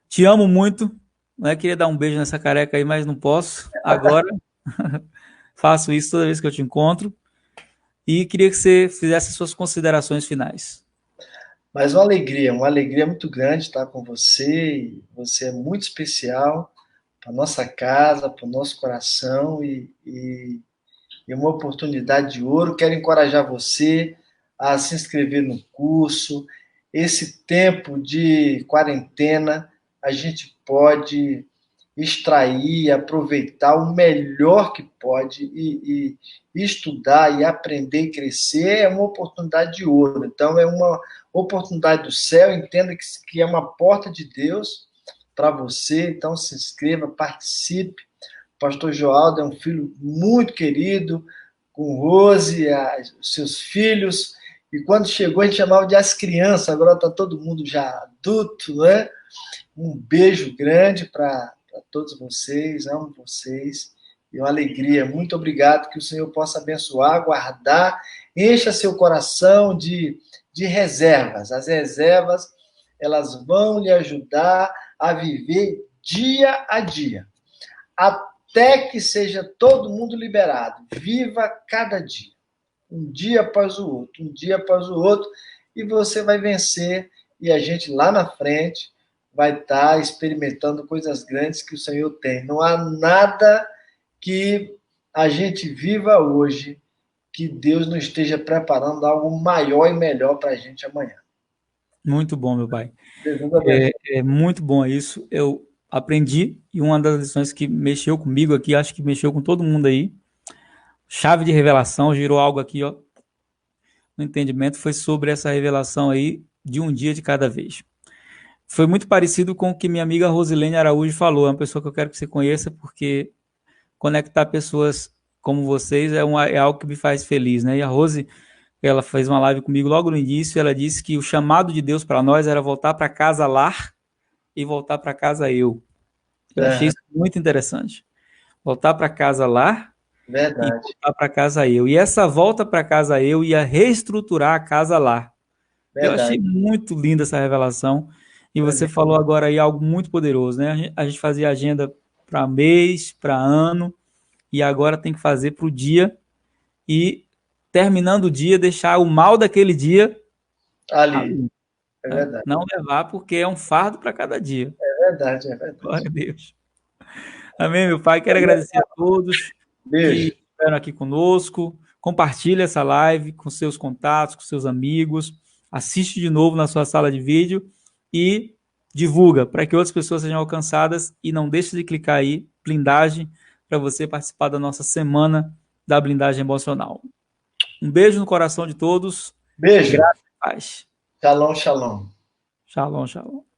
Te amo muito, né? Queria dar um beijo nessa careca aí, mas não posso. Agora, faço isso toda vez que eu te encontro. E queria que você fizesse suas considerações finais.
Mas uma alegria muito grande estar com você. Você é muito especial para nossa casa, para o nosso coração e uma oportunidade de ouro. Quero encorajar você a se inscrever no curso. Esse tempo de quarentena, a gente pode extrair, aproveitar o melhor que pode e estudar e aprender e crescer é uma oportunidade de ouro. Então, é uma oportunidade do céu. Entenda que é uma porta de Deus para você. Então, se inscreva, participe. O pastor Joaldo é um filho muito querido, com Rose, os seus filhos. E quando chegou, a gente chamava de as crianças, agora está todo mundo já adulto, né? Um beijo grande para todos vocês, amo vocês. E uma alegria. Muito obrigado, que o Senhor possa abençoar, guardar, encha seu coração de reservas. As reservas, elas vão lhe ajudar a viver dia a dia, até que seja todo mundo liberado. Viva cada dia, um dia após o outro, um dia após o outro, e você vai vencer, e a gente lá na frente vai estar experimentando coisas grandes que o Senhor tem. Não há nada que a gente viva hoje que Deus não esteja preparando algo maior e melhor para a gente amanhã.
Muito bom, meu pai. É muito bom isso. Eu aprendi, e uma das lições que mexeu comigo aqui, acho que mexeu com todo mundo aí, chave de revelação, girou algo aqui, ó, no entendimento, foi sobre essa revelação aí de um dia de cada vez. Foi muito parecido com o que minha amiga Rosilene Araújo falou, é uma pessoa que eu quero que você conheça, porque conectar pessoas como vocês é algo que me faz feliz, né? E a Rose, ela fez uma live comigo logo no início, ela disse que o chamado de Deus para nós era voltar para casa lar e voltar para casa eu. Eu achei isso muito interessante. Voltar para casa lá e voltar para casa eu. E essa volta para casa eu ia reestruturar a casa lá. Eu achei muito linda essa revelação. E você falou agora aí algo muito poderoso, né? A gente fazia agenda para mês, para ano, e agora tem que fazer para o dia. E terminando o dia, deixar o mal daquele dia
ali. É verdade.
Não levar, porque é um fardo para cada dia.
É verdade, é verdade.
Glória a Deus. Amém, meu pai. Quero agradecer a todos
Beijo.
que estiveram aqui conosco. Compartilhe essa live com seus contatos, com seus amigos. Assiste de novo na sua sala de vídeo. E divulga para que outras pessoas sejam alcançadas e não deixe de clicar aí, blindagem, para você participar da nossa semana da blindagem emocional. Um beijo no coração de todos.
Beijo.
Graça e paz.
Shalom, shalom.
Shalom, shalom.